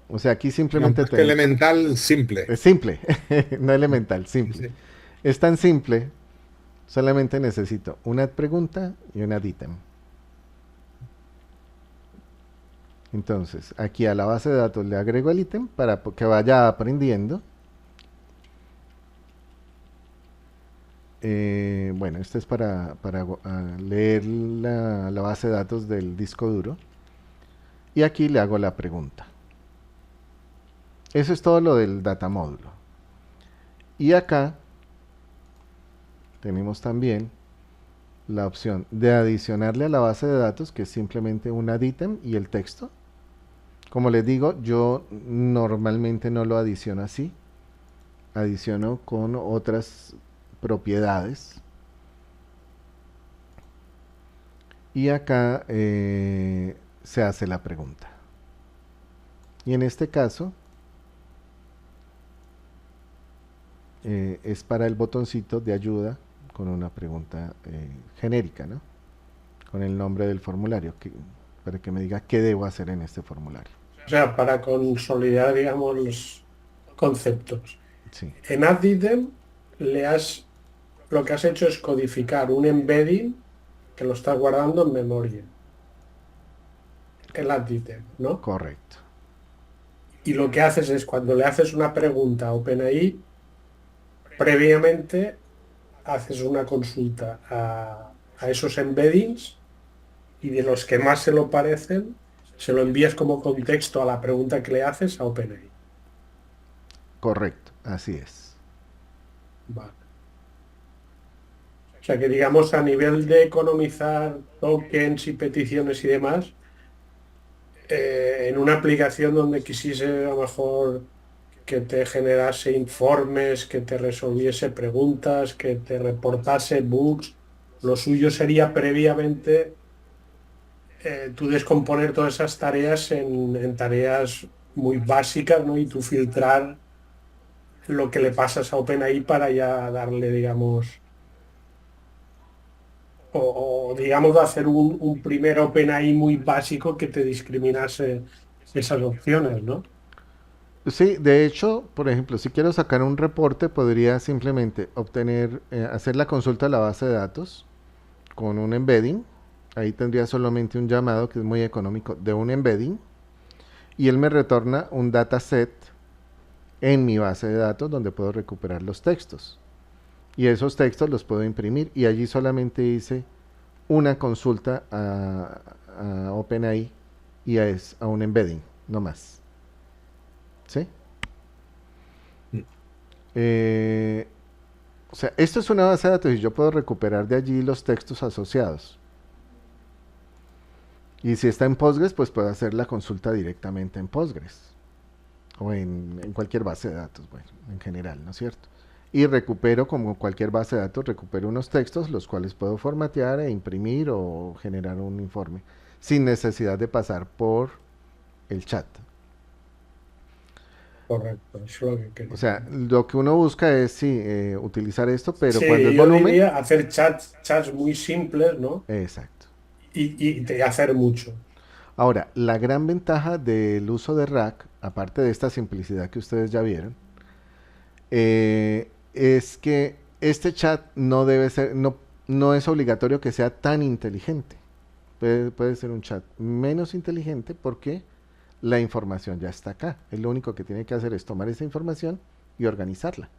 O sea, aquí simplemente
Más que elemental, simple.
es simple, no elemental, simple.
Sí.
Es tan simple, solamente necesito una pregunta y un add item. Entonces, aquí a la base de datos le agrego el ítem para que vaya aprendiendo. Bueno, este es para leer la base de datos del disco duro. Y aquí le hago la pregunta. Eso es todo lo del data módulo. Y acá tenemos también la opción de adicionarle a la base de datos, que es simplemente un add item y el texto. Como les digo, yo normalmente no lo adiciono así. Adiciono con otras propiedades. Y acá se hace la pregunta. Y en este caso es para el botoncito de ayuda con una pregunta genérica, ¿no? Con el nombre del formulario, para que me diga qué debo hacer en este formulario.
O sea, para consolidar, digamos, los conceptos.
Sí,
En AddItem lo que has hecho es codificar un embedding que lo estás guardando en memoria. El AddItem, ¿no?
correcto.
Y lo que haces es cuando le haces una pregunta a OpenAI, previamente haces una consulta a esos embeddings y de los que más se lo parecen, se lo envías como contexto a la pregunta que le haces a OpenAI.
Correcto, así es.
Vale. O sea que digamos a nivel de economizar tokens y peticiones y demás, en una aplicación donde quisiese a lo mejor que te generase informes, que te resolviese preguntas, que te reportase bugs, lo suyo sería previamente tú descomponer todas esas tareas en tareas muy básicas, ¿no? Y tú filtrar lo que le pasas a OpenAI para ya darle, digamos, digamos, hacer un primer OpenAI muy básico que te discriminase esas opciones, ¿no?
Sí, de hecho, por ejemplo, si quiero sacar un reporte, podría simplemente obtener, hacer la consulta a la base de datos con un embedding. Ahí tendría solamente un llamado que es muy económico de un embedding. Y él me retorna un dataset en mi base de datos donde puedo recuperar los textos. Y esos textos los puedo imprimir y allí solamente hice una consulta a OpenAI y a un embedding, no más. ¿Sí? Eh, o sea, esto es una base de datos y yo puedo recuperar de allí los textos asociados. Y si está en Postgres, pues puedo hacer la consulta directamente en Postgres. O en cualquier base de datos, bueno, en general, ¿no es cierto? Y recupero, como cualquier base de datos, recupero unos textos, los cuales puedo formatear e imprimir o generar un informe, sin necesidad de pasar por el chat.
Correcto, eso es lo que
O
quería.
sea, lo que uno busca es, sí, utilizar esto, pero cuando
Sí,
es
yo
volumen,
diría hacer chats muy simples, ¿no?
exacto.
Y hacer mucho.
Ahora, la gran ventaja del uso de RAG, aparte de esta simplicidad que ustedes ya vieron, es que este chat no debe ser, no es obligatorio que sea tan inteligente. Puede ser un chat menos inteligente porque la información ya está acá. Él lo único que tiene que hacer es tomar esa información y organizarla.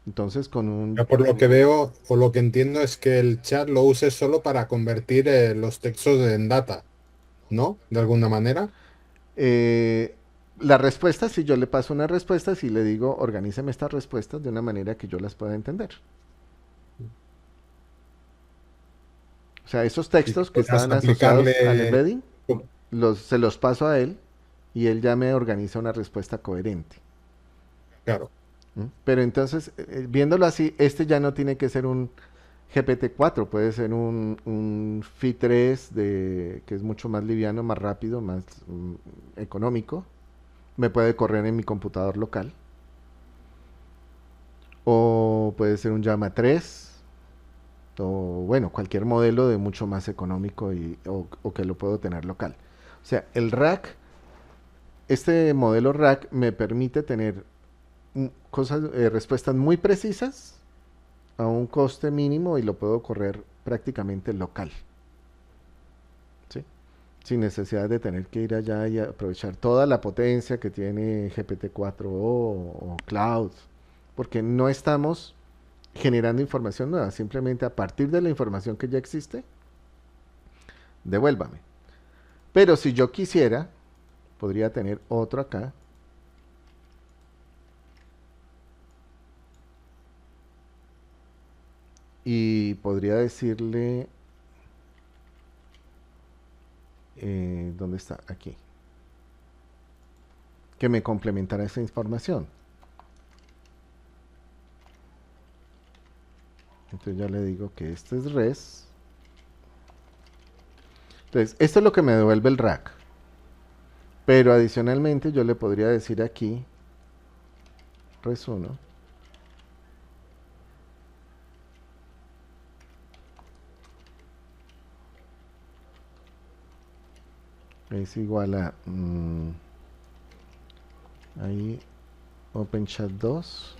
Entonces, con un...
Ya por lo que veo, o lo que entiendo es que el chat lo use solo para convertir los textos en data, ¿no? De alguna manera.
Eh, la respuesta, si yo le paso una respuesta, si le digo, organíceme estas respuestas de una manera que yo las pueda entender. O sea, esos
Y que
textos que
puedas
estaban asociados al
aplicarle.
embedding, se los paso a él y él ya me organiza una respuesta coherente.
Claro,
¿Mm? Pero entonces, viéndolo así, este ya no tiene que ser un GPT-4, puede ser un Phi 3 que es mucho más liviano, más rápido, más económico. Me puede correr en mi computador local. O puede ser un Llama 3. O bueno, cualquier modelo de mucho más económico o que lo puedo tener local. O sea, el rack, este modelo rack me permite tener respuestas muy precisas a un coste mínimo y lo puedo correr prácticamente local, ¿sí? Sin necesidad de tener que ir allá y aprovechar toda la potencia que tiene GPT-4 o Cloud, porque no estamos generando información nueva, simplemente a partir de la información que ya existe, devuélvame. Pero si yo quisiera, podría tener otro acá. Y podría decirle, ¿dónde está? Aquí. Que me complementara esa información. Entonces ya le digo que este es res. Entonces, esto es lo que me devuelve el rack. Pero adicionalmente yo le podría decir aquí, res 1, es igual a ahí OpenChat 2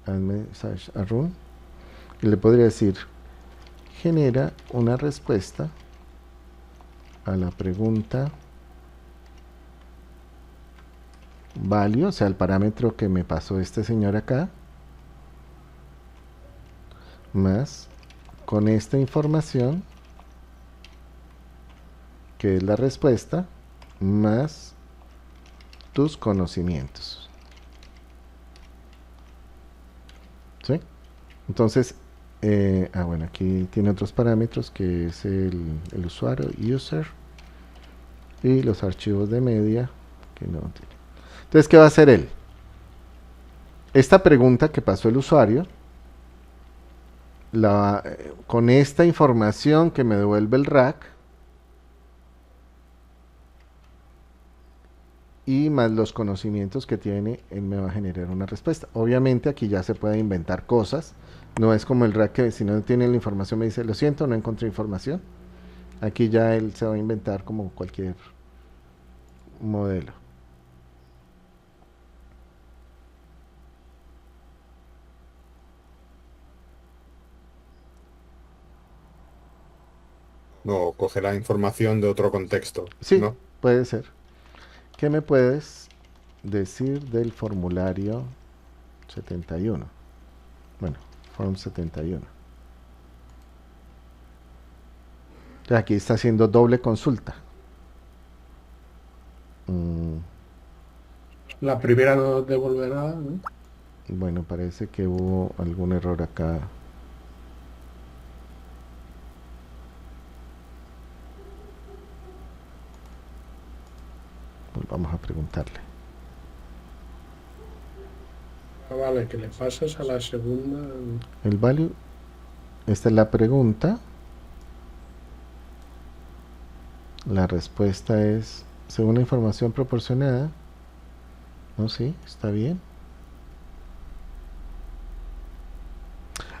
add message a run y le podría decir genera una respuesta a la pregunta value, o sea, el parámetro que me pasó este señor acá, más con esta información que es la respuesta, más tus conocimientos. ¿Sí? Entonces, bueno, aquí tiene otros parámetros que es el usuario, user, y los archivos de media que no tiene. Entonces, ¿qué va a hacer él? Esta pregunta que pasó el usuario con esta información que me devuelve el rack y más los conocimientos que tiene, él me va a generar una respuesta. Obviamente aquí ya se puede inventar cosas, no es como el rack que si no tiene la información me dice, lo siento, no encontré información. Aquí ya él se va a inventar como cualquier modelo.
No, coge la información de otro contexto,
Sí,
¿no?
puede ser. ¿Qué me puedes decir del formulario 71? Bueno, Form 71. Aquí está haciendo doble consulta.
La primera no devuelve nada, ¿no?
Bueno, parece que hubo algún error acá. Pues vamos a preguntarle.
Ah, vale, que le pasas a la segunda.
El value, esta es la pregunta. La respuesta es, según la información proporcionada. No, sí, está bien.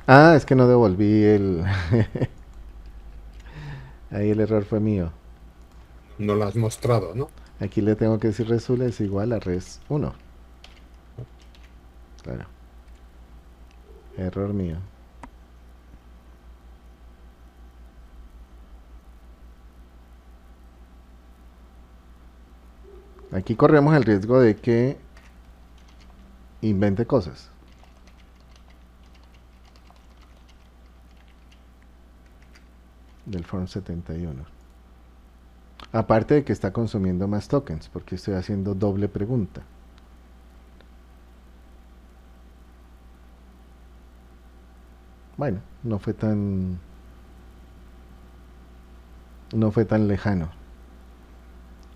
Ah, es que no devolví el... Ahí el error fue mío.
No lo has mostrado, ¿no?
Aquí le tengo que decir result es igual a res 1. Claro. Error mío. Aquí corremos el riesgo de que invente cosas. Del Form 71. Aparte de que está consumiendo más tokens, porque estoy haciendo doble pregunta. Bueno, no fue tan lejano.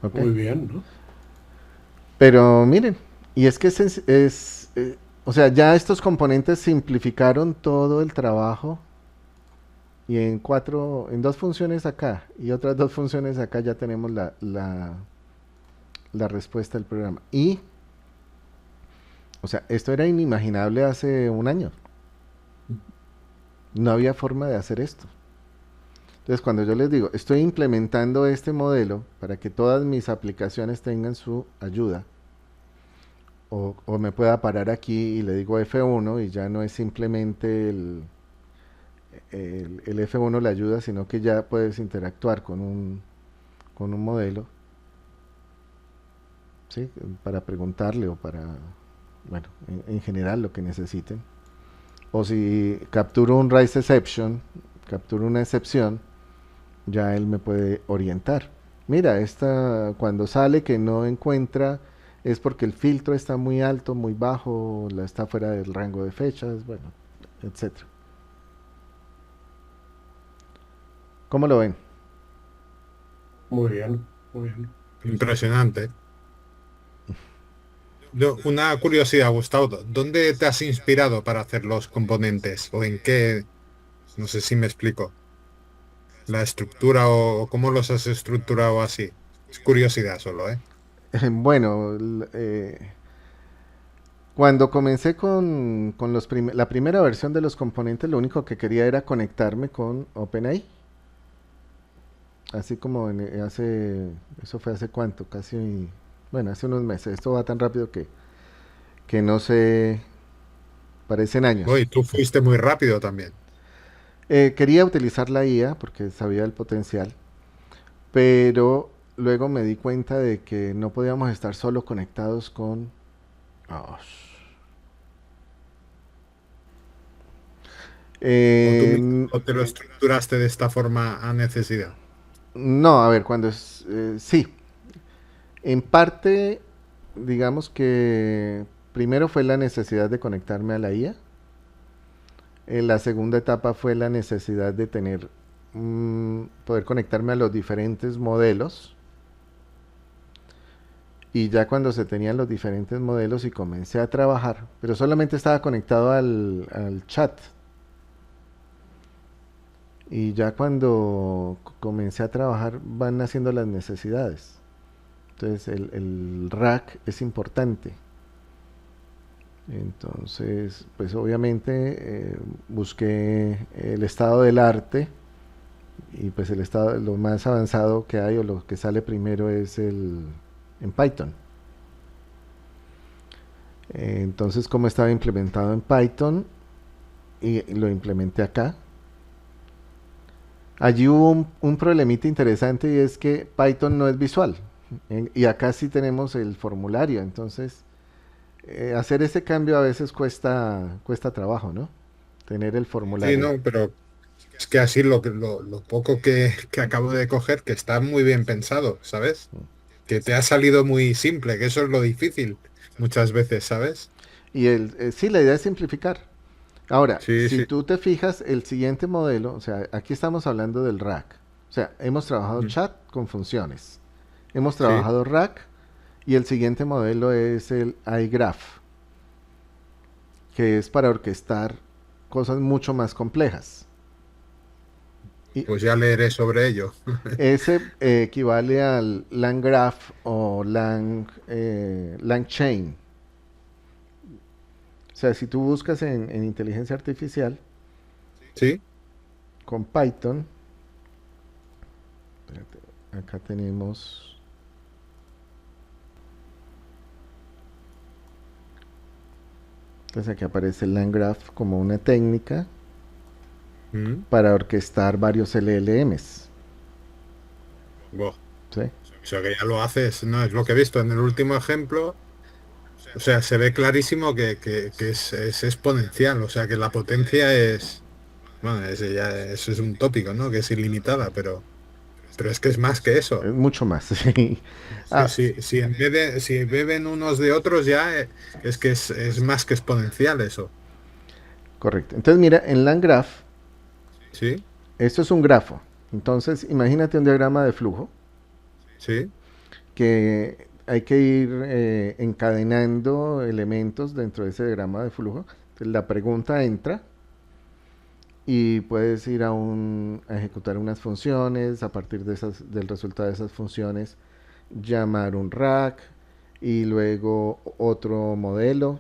¿Okay?
Muy bien, ¿no?
Pero miren, y es que o sea, ya estos componentes simplificaron todo el trabajo y en dos funciones acá y otras dos funciones acá ya tenemos la respuesta del programa. Y, o sea, esto era inimaginable hace un año. No había forma de hacer esto. Entonces, cuando yo les digo, estoy implementando este modelo para que todas mis aplicaciones tengan su ayuda, o me pueda parar aquí y le digo F1 y ya no es simplemente el F1 la ayuda, sino que ya puedes interactuar con un modelo, ¿sí? Para preguntarle o para, bueno, en general lo que necesiten. O si capturo un raise exception, capturo una excepción, ya él me puede orientar. Mira, cuando sale que no encuentra es porque el filtro está muy alto, muy bajo, está fuera del rango de fechas, bueno, etcétera. ¿Cómo lo ven?
Muy bien, muy bien.
Impresionante. Una curiosidad, Gustavo, ¿dónde te has inspirado para hacer los componentes? ¿O en qué? No sé si me explico. ¿La estructura o cómo los has estructurado así? Es curiosidad solo, ¿eh?
Bueno, cuando comencé con la primera versión de los componentes, lo único que quería era conectarme con OpenAI. Así como eso fue hace cuánto, casi, bueno, hace unos meses. Esto va tan rápido que no sé, parecen
Uy,
años.
tú fuiste muy rápido también.
Quería utilizar la IA porque sabía el potencial, pero luego me di cuenta de que no podíamos estar solo conectados con... Oh.
¿O tú
Eh,
o te lo estructuraste de esta forma a necesidad?
no, a ver, sí, en parte, digamos que primero fue la necesidad de conectarme a la IA. En la segunda etapa fue la necesidad de poder conectarme a los diferentes modelos. Y ya cuando se tenían los diferentes modelos y comencé a trabajar, pero solamente estaba conectado al chat. Y ya cuando comencé a trabajar van naciendo las necesidades. Entonces el rack es importante. Entonces, pues obviamente busqué el estado del arte y pues el estado, lo más avanzado que hay o lo que sale primero es el en Python. Entonces, como estaba implementado en Python y lo implementé acá, allí hubo un problemita interesante y es que Python no es visual. Y acá sí tenemos el formulario, entonces hacer ese cambio a veces cuesta trabajo, ¿no? Tener el
Sí,
formulario.
no, pero es que así lo poco que acabo de coger, que está muy bien pensado, ¿sabes? Que te ha salido muy simple, que eso es lo difícil muchas veces, ¿sabes?
Y sí, la idea es simplificar. Ahora,
Sí,
si
sí.
tú te fijas, el siguiente modelo, o sea, aquí estamos hablando del rack. O sea, hemos trabajado
Mm.
chat con funciones. Hemos
Sí,
trabajado rack y el siguiente modelo es el iGraph, que es para orquestar cosas mucho más complejas. Y
pues ya leeré sobre ello.
ese equivale al LangGraph o LangChain. O sea, si tú buscas en inteligencia artificial
Sí.
con Python, espérate, acá tenemos, entonces aquí aparece el LangGraph como una técnica
Mm.
para orquestar varios LLMs.
Buah,
¿Sí?
o sea que ya lo haces, ¿no? Es lo que he visto en el último ejemplo. O sea, se ve clarísimo que es exponencial. O sea, que la potencia es, bueno, ese ya, eso es un tópico, ¿no? Que es ilimitada, pero es que es más que eso.
Es mucho más. Sí.
Sí,
Ah,
sí, si en vez de, si beben unos de otros ya es que es más que exponencial eso.
correcto. Entonces mira, en LangGraph,
Sí,
esto es un grafo. Entonces imagínate un diagrama de flujo
sí,
que hay que ir encadenando elementos dentro de ese diagrama de flujo. Entonces, la pregunta entra y puedes ir a ejecutar unas funciones, a partir de del resultado de esas funciones, llamar un rack y luego otro modelo.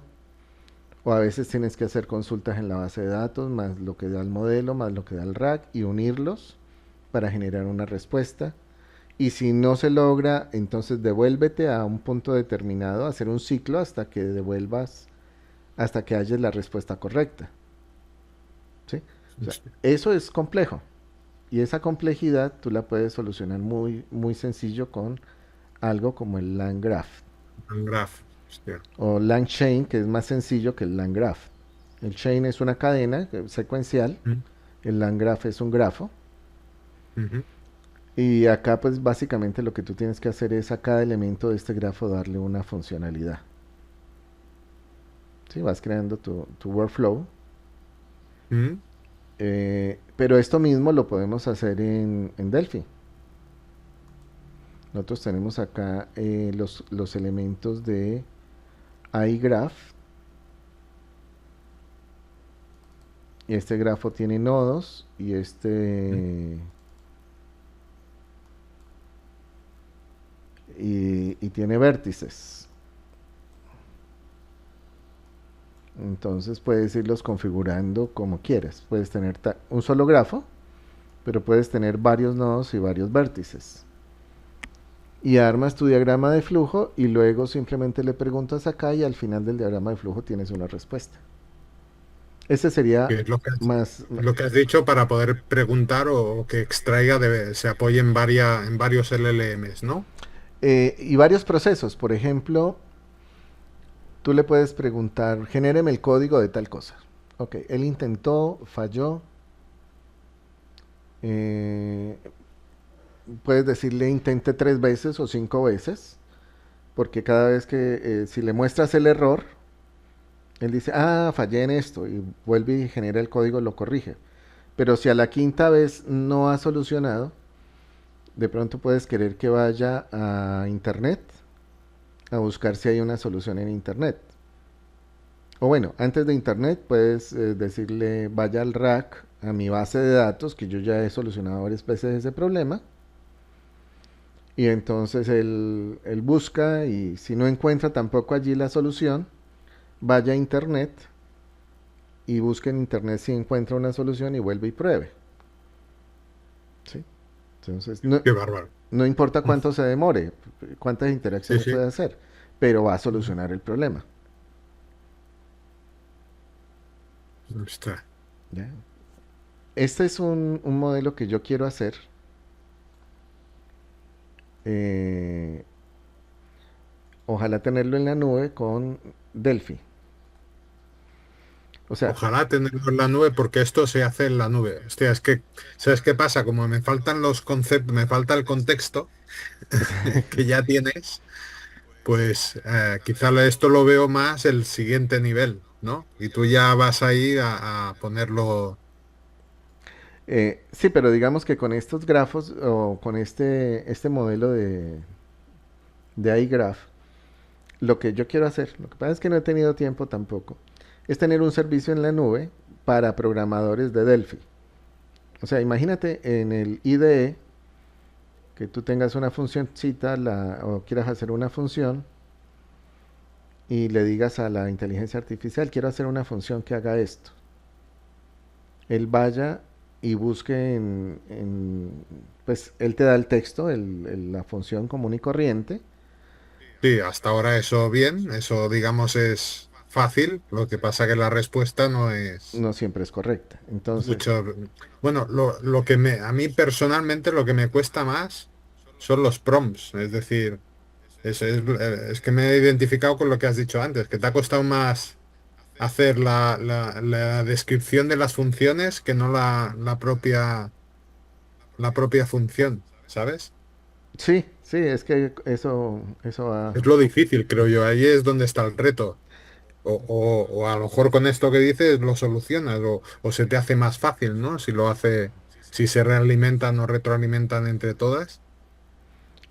O a veces tienes que hacer consultas en la base de datos, más lo que da el modelo, más lo que da el rack, y unirlos para generar una respuesta. Y si no se logra, entonces devuélvete a un punto determinado, hacer un ciclo hasta que devuelvas, hasta que hayas la respuesta correcta. ¿Sí? O sea, eso es complejo. Y esa complejidad tú la puedes solucionar muy sencillo con algo como el LangGraph
un graph. Hostia.
o LangChain, que es más sencillo que el LangGraph. El chain es una cadena secuencial,
Mm,
el LangGraph es un grafo.
ujú.
Y acá pues básicamente lo que tú tienes que hacer es a cada elemento de este grafo darle una funcionalidad. ¿Sí? Vas creando tu workflow.
Mm.
Pero esto mismo lo podemos hacer en Delphi. Nosotros tenemos acá los elementos de iGraph. Y este grafo tiene nodos y y tiene vértices. Entonces puedes irlos configurando como quieras. Puedes tener un solo grafo, pero puedes tener varios nodos y varios vértices. Y armas tu diagrama de flujo y luego simplemente le preguntas acá y al final del diagrama de flujo tienes una respuesta. Ese sería
Que es
más...
lo que has dicho para poder preguntar o que extraiga, se apoye en varios LLMs, ¿no?
y varios procesos. Por ejemplo, tú le puedes preguntar, genéreme el código de tal cosa. Ok, él intentó, falló. Eh, puedes decirle intente 3 veces o 5 veces, porque cada vez que si le muestras el error, él dice, ah, fallé en esto, y vuelve y genera el código, lo corrige. Pero si a la quinta vez no ha solucionado, de pronto puedes querer que vaya a internet a buscar si hay una solución en internet. O bueno, antes de internet puedes decirle vaya al rack a mi base de datos, que yo ya he solucionado varias veces ese problema. Y entonces él busca y si no encuentra tampoco allí la solución, vaya a internet y busque en internet si encuentra una solución y vuelve y pruebe. ¿Sí? Entonces,
Qué bárbaro.
no importa cuánto se demore, cuántas
Sí,
interacciones
sí.
puede hacer, pero va a solucionar el problema.
Ostras.
¿Ya? Este es un modelo que yo quiero hacer. eh, Ojalá tenerlo en la nube con Delphi. O sea,
Ojalá tenerlo en la nube porque esto se hace en la nube. Hostia, es que, ¿sabes qué pasa? Como me faltan los conceptos, me falta el contexto que ya tienes, pues quizá esto lo veo más el siguiente nivel, ¿no? Y tú ya vas ahí a ponerlo.
sí, pero digamos que con estos grafos o con este modelo de iGraph, lo que yo quiero hacer, lo que pasa es que no he tenido tiempo tampoco, es tener un servicio en la nube para programadores de Delphi. O sea, imagínate en el IDE que tú tengas una funcióncita o quieras hacer una función y le digas a la inteligencia artificial, quiero hacer una función que haga esto. Él vaya y busque pues él te da el texto, la función común y corriente.
Sí, hasta ahora eso bien, eso digamos es fácil, lo que pasa que la respuesta no es
No siempre es correcta. Entonces,
mucho. Bueno, lo que a mí personalmente lo que me cuesta más son los prompts, es decir, es que me he identificado con lo que has dicho antes, que te ha costado más hacer la descripción de las funciones que no la propia función, ¿sabes?
sí, sí, es que eso va.
Es lo difícil, creo yo. Ahí es donde está el reto. O a lo mejor con esto que dices lo solucionas o se te hace más fácil, ¿no? Si se realimentan o retroalimentan entre todas.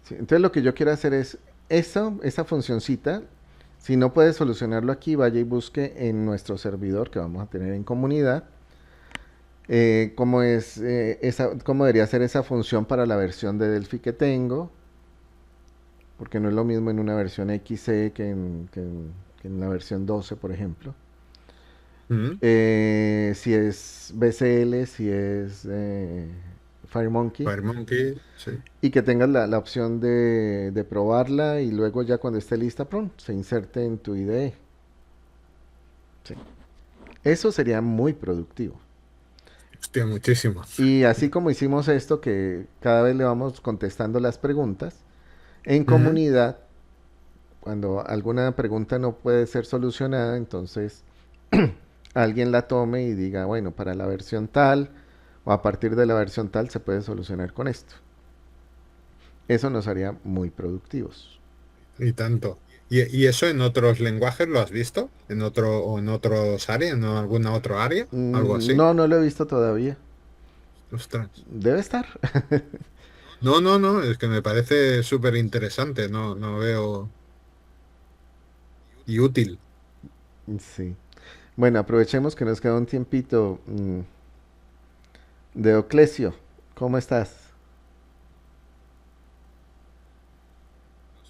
Sí, entonces lo que yo quiero hacer es esa funcioncita. Si no puede solucionarlo aquí, vaya y busque en nuestro servidor que vamos a tener en comunidad. Cómo debería ser esa función para la versión de Delphi que tengo, porque no es lo mismo en una versión XE que en la versión 12, por ejemplo.
Mm.
Si es BCL, si es FireMonkey,
FireMonkey, sí.
y que tengas la opción de probarla y luego ya cuando esté lista, pronto, se inserte en tu IDE. Sí. Eso sería muy productivo.
Hostia, muchísimo.
Y así como hicimos esto, que cada vez le vamos contestando las preguntas, en
Ujú.
comunidad, cuando alguna pregunta no puede ser solucionada, entonces alguien la tome y diga, bueno, para la versión tal o a partir de la versión tal se puede solucionar con esto. Eso nos haría muy productivos.
Y tanto. ¿Y eso en otros lenguajes lo has visto? ¿En otros áreas? ¿En alguna otra área? ¿Algo así?
No, no lo he visto todavía.
Ostras.
Debe estar.
No, no, no, es que me parece súper interesante, no, no veo y útil.
Sí. Bueno, aprovechemos que nos queda un tiempito. Deoclesio, ¿cómo estás?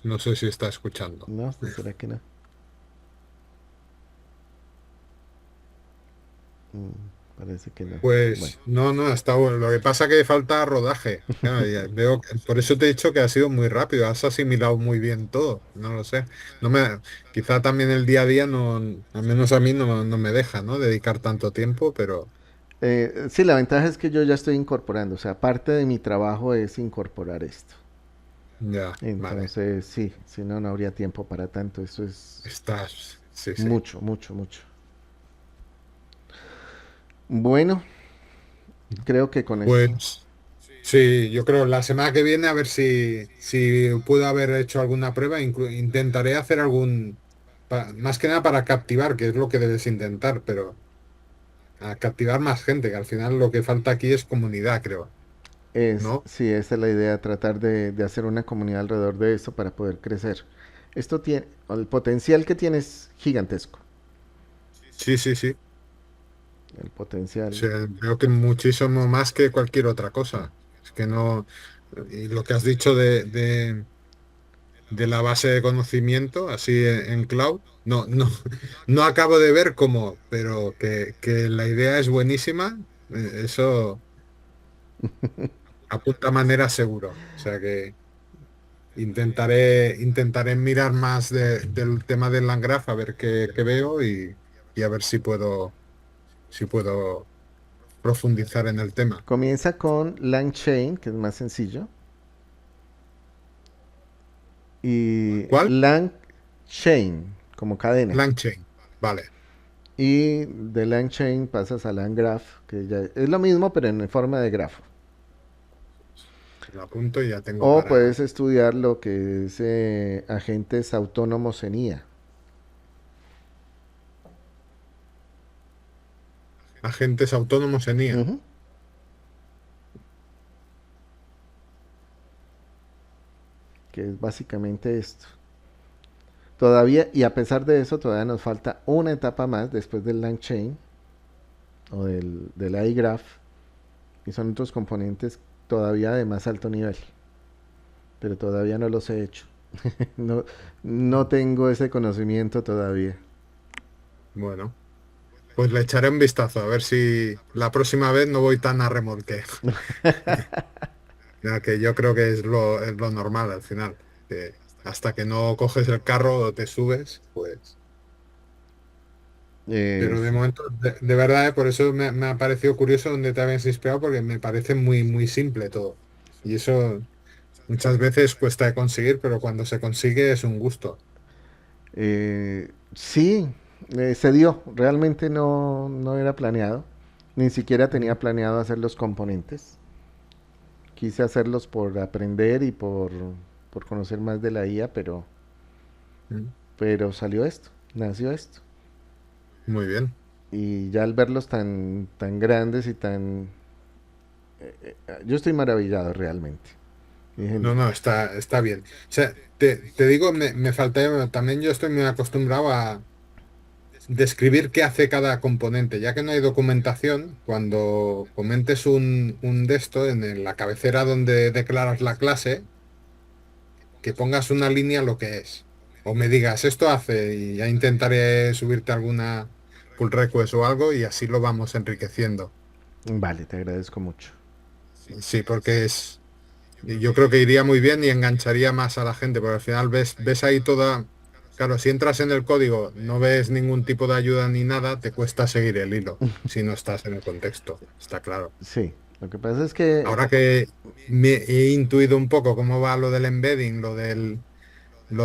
No sé si está escuchando.
¿No? ¿Será que no? Parece que no. Bueno.
Pues no, no, está bueno. Lo que pasa que falta rodaje. Claro, por eso te he dicho que ha sido muy rápido, has asimilado muy bien todo. No lo sé. Quizá también el día a día no, al menos a mí no me deja, ¿no? Dedicar tanto tiempo, pero
Sí, la ventaja es que yo ya estoy incorporando, o sea, parte de mi trabajo es incorporar esto.
ya, vale.
Entonces, sí, si no, no habría tiempo para tanto. Eso es
Estás, sí, sí.
mucho, mucho, mucho. Bueno, creo que con esto.
Pues sí, yo creo la semana que viene a ver si puedo haber hecho alguna prueba, intentaré hacer más que nada para captivar, que es lo que debes intentar, pero a captivar más gente, que al final lo que falta aquí es comunidad, creo, ¿no?
Sí, esa es la idea, tratar de hacer una comunidad alrededor de esto para poder crecer. Esto el potencial que tiene es gigantesco.
Sí, sí, sí.
el potencial.
O sea, veo que muchísimo más que cualquier otra cosa. Es que no. Y lo que has dicho de la base de conocimiento, así en cloud, no acabo de ver cómo, pero que la idea es buenísima, eso apunta a manera seguro. O sea que intentaré mirar más del tema del Landgraph, a ver qué veo y a ver si puedo profundizar en el tema.
Comienza con LangChain, que es más sencillo, y
¿Cuál?
LangChain, como cadena.
LangChain. Vale,
Y de LangChain pasas a LangGraph, que ya es lo mismo, pero en forma de grafo.
lo apunto y ya tengo
O
para
puedes estudiar lo que es agentes autónomos en IA.
agentes autónomos en IA.
Ujú. Que es básicamente esto. Todavía, y a pesar de eso, todavía nos falta una etapa más después del LangChain o del iGraph, y son otros componentes todavía de más alto nivel, pero todavía no los he hecho. No, no tengo ese conocimiento todavía.
Bueno, pues le echaré un vistazo a ver si la próxima vez no voy tan a remolque. Ya que yo creo que es lo normal al final. Que hasta que no coges el carro o te subes, pues. Pero de
Sí.
momento, de verdad, por eso me ha parecido curioso donde te habías inspirado, porque me parece muy, muy simple todo. Y eso muchas veces cuesta de conseguir, pero cuando se consigue es un gusto.
Sí, se dio. Realmente no era planeado. Ni siquiera
Mm,
tenía planeado hacer los componentes. Quise hacerlos por aprender y por conocer más de la IA,
mm.
pero salió esto, nació esto.
Muy bien.
Y ya al verlos tan grandes y yo estoy maravillado realmente. Dije,
No, no, está bien. O sea, te digo, me falta, también yo estoy muy acostumbrado a describir qué hace cada componente, ya que no hay documentación, cuando comentes un de esto la cabecera donde declaras la clase, que pongas una línea lo que es. O me digas, esto hace, y ya intentaré subirte alguna pull request o algo y así lo vamos enriqueciendo.
vale, te agradezco mucho.
Sí, porque yo creo que iría muy bien y engancharía más a la gente, porque al final ves ahí toda. Claro, si entras en el código, no ves ningún tipo de ayuda ni nada, te cuesta seguir el hilo si no estás en el contexto, está claro.
Sí, lo que pasa es que
Ahora que me he intuido un poco cómo va lo del embedding, lo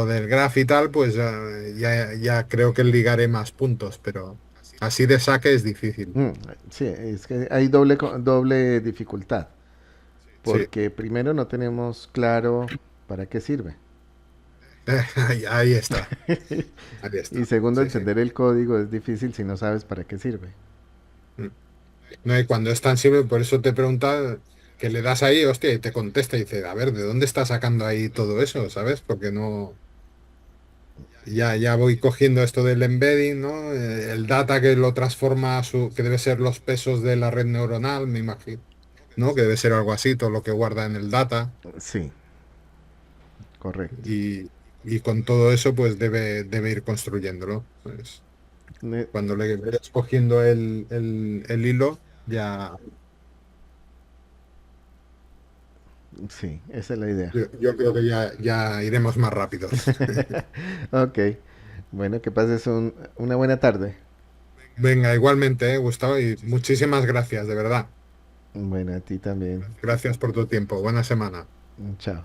del graph y tal, pues ya creo que ligaré más puntos, pero así de saque es difícil.
mm, sí, es que hay doble dificultad,
Sí,
porque primero no tenemos claro para qué sirve.
ahí está, ahí
Y
está.
segundo,
Sí, sí.
entender el código es difícil si no sabes para qué sirve.
Mm. No, y cuando es tan simple, por eso te pregunta que le das ahí, hostia, y te contesta y dice, a ver, ¿de dónde estás sacando ahí todo eso? ¿Sabes? Porque no, ya voy cogiendo esto del embedding, ¿no? El data que lo transforma que debe ser los pesos de la red neuronal, me imagino, ¿no? Que debe ser algo así, todo lo que guarda en el data.
Sí, correcto.
Y con todo eso, pues debe ir construyéndolo. Pues,
Ne-
cuando le vayas cogiendo el hilo, ya.
sí, esa es la idea.
Yo creo que ya iremos más rápidos.
Ok, bueno, que pases una buena tarde.
Venga, igualmente, Gustavo, y muchísimas gracias, de verdad.
Bueno, a ti también.
Gracias por tu tiempo. Buena semana.
Chao.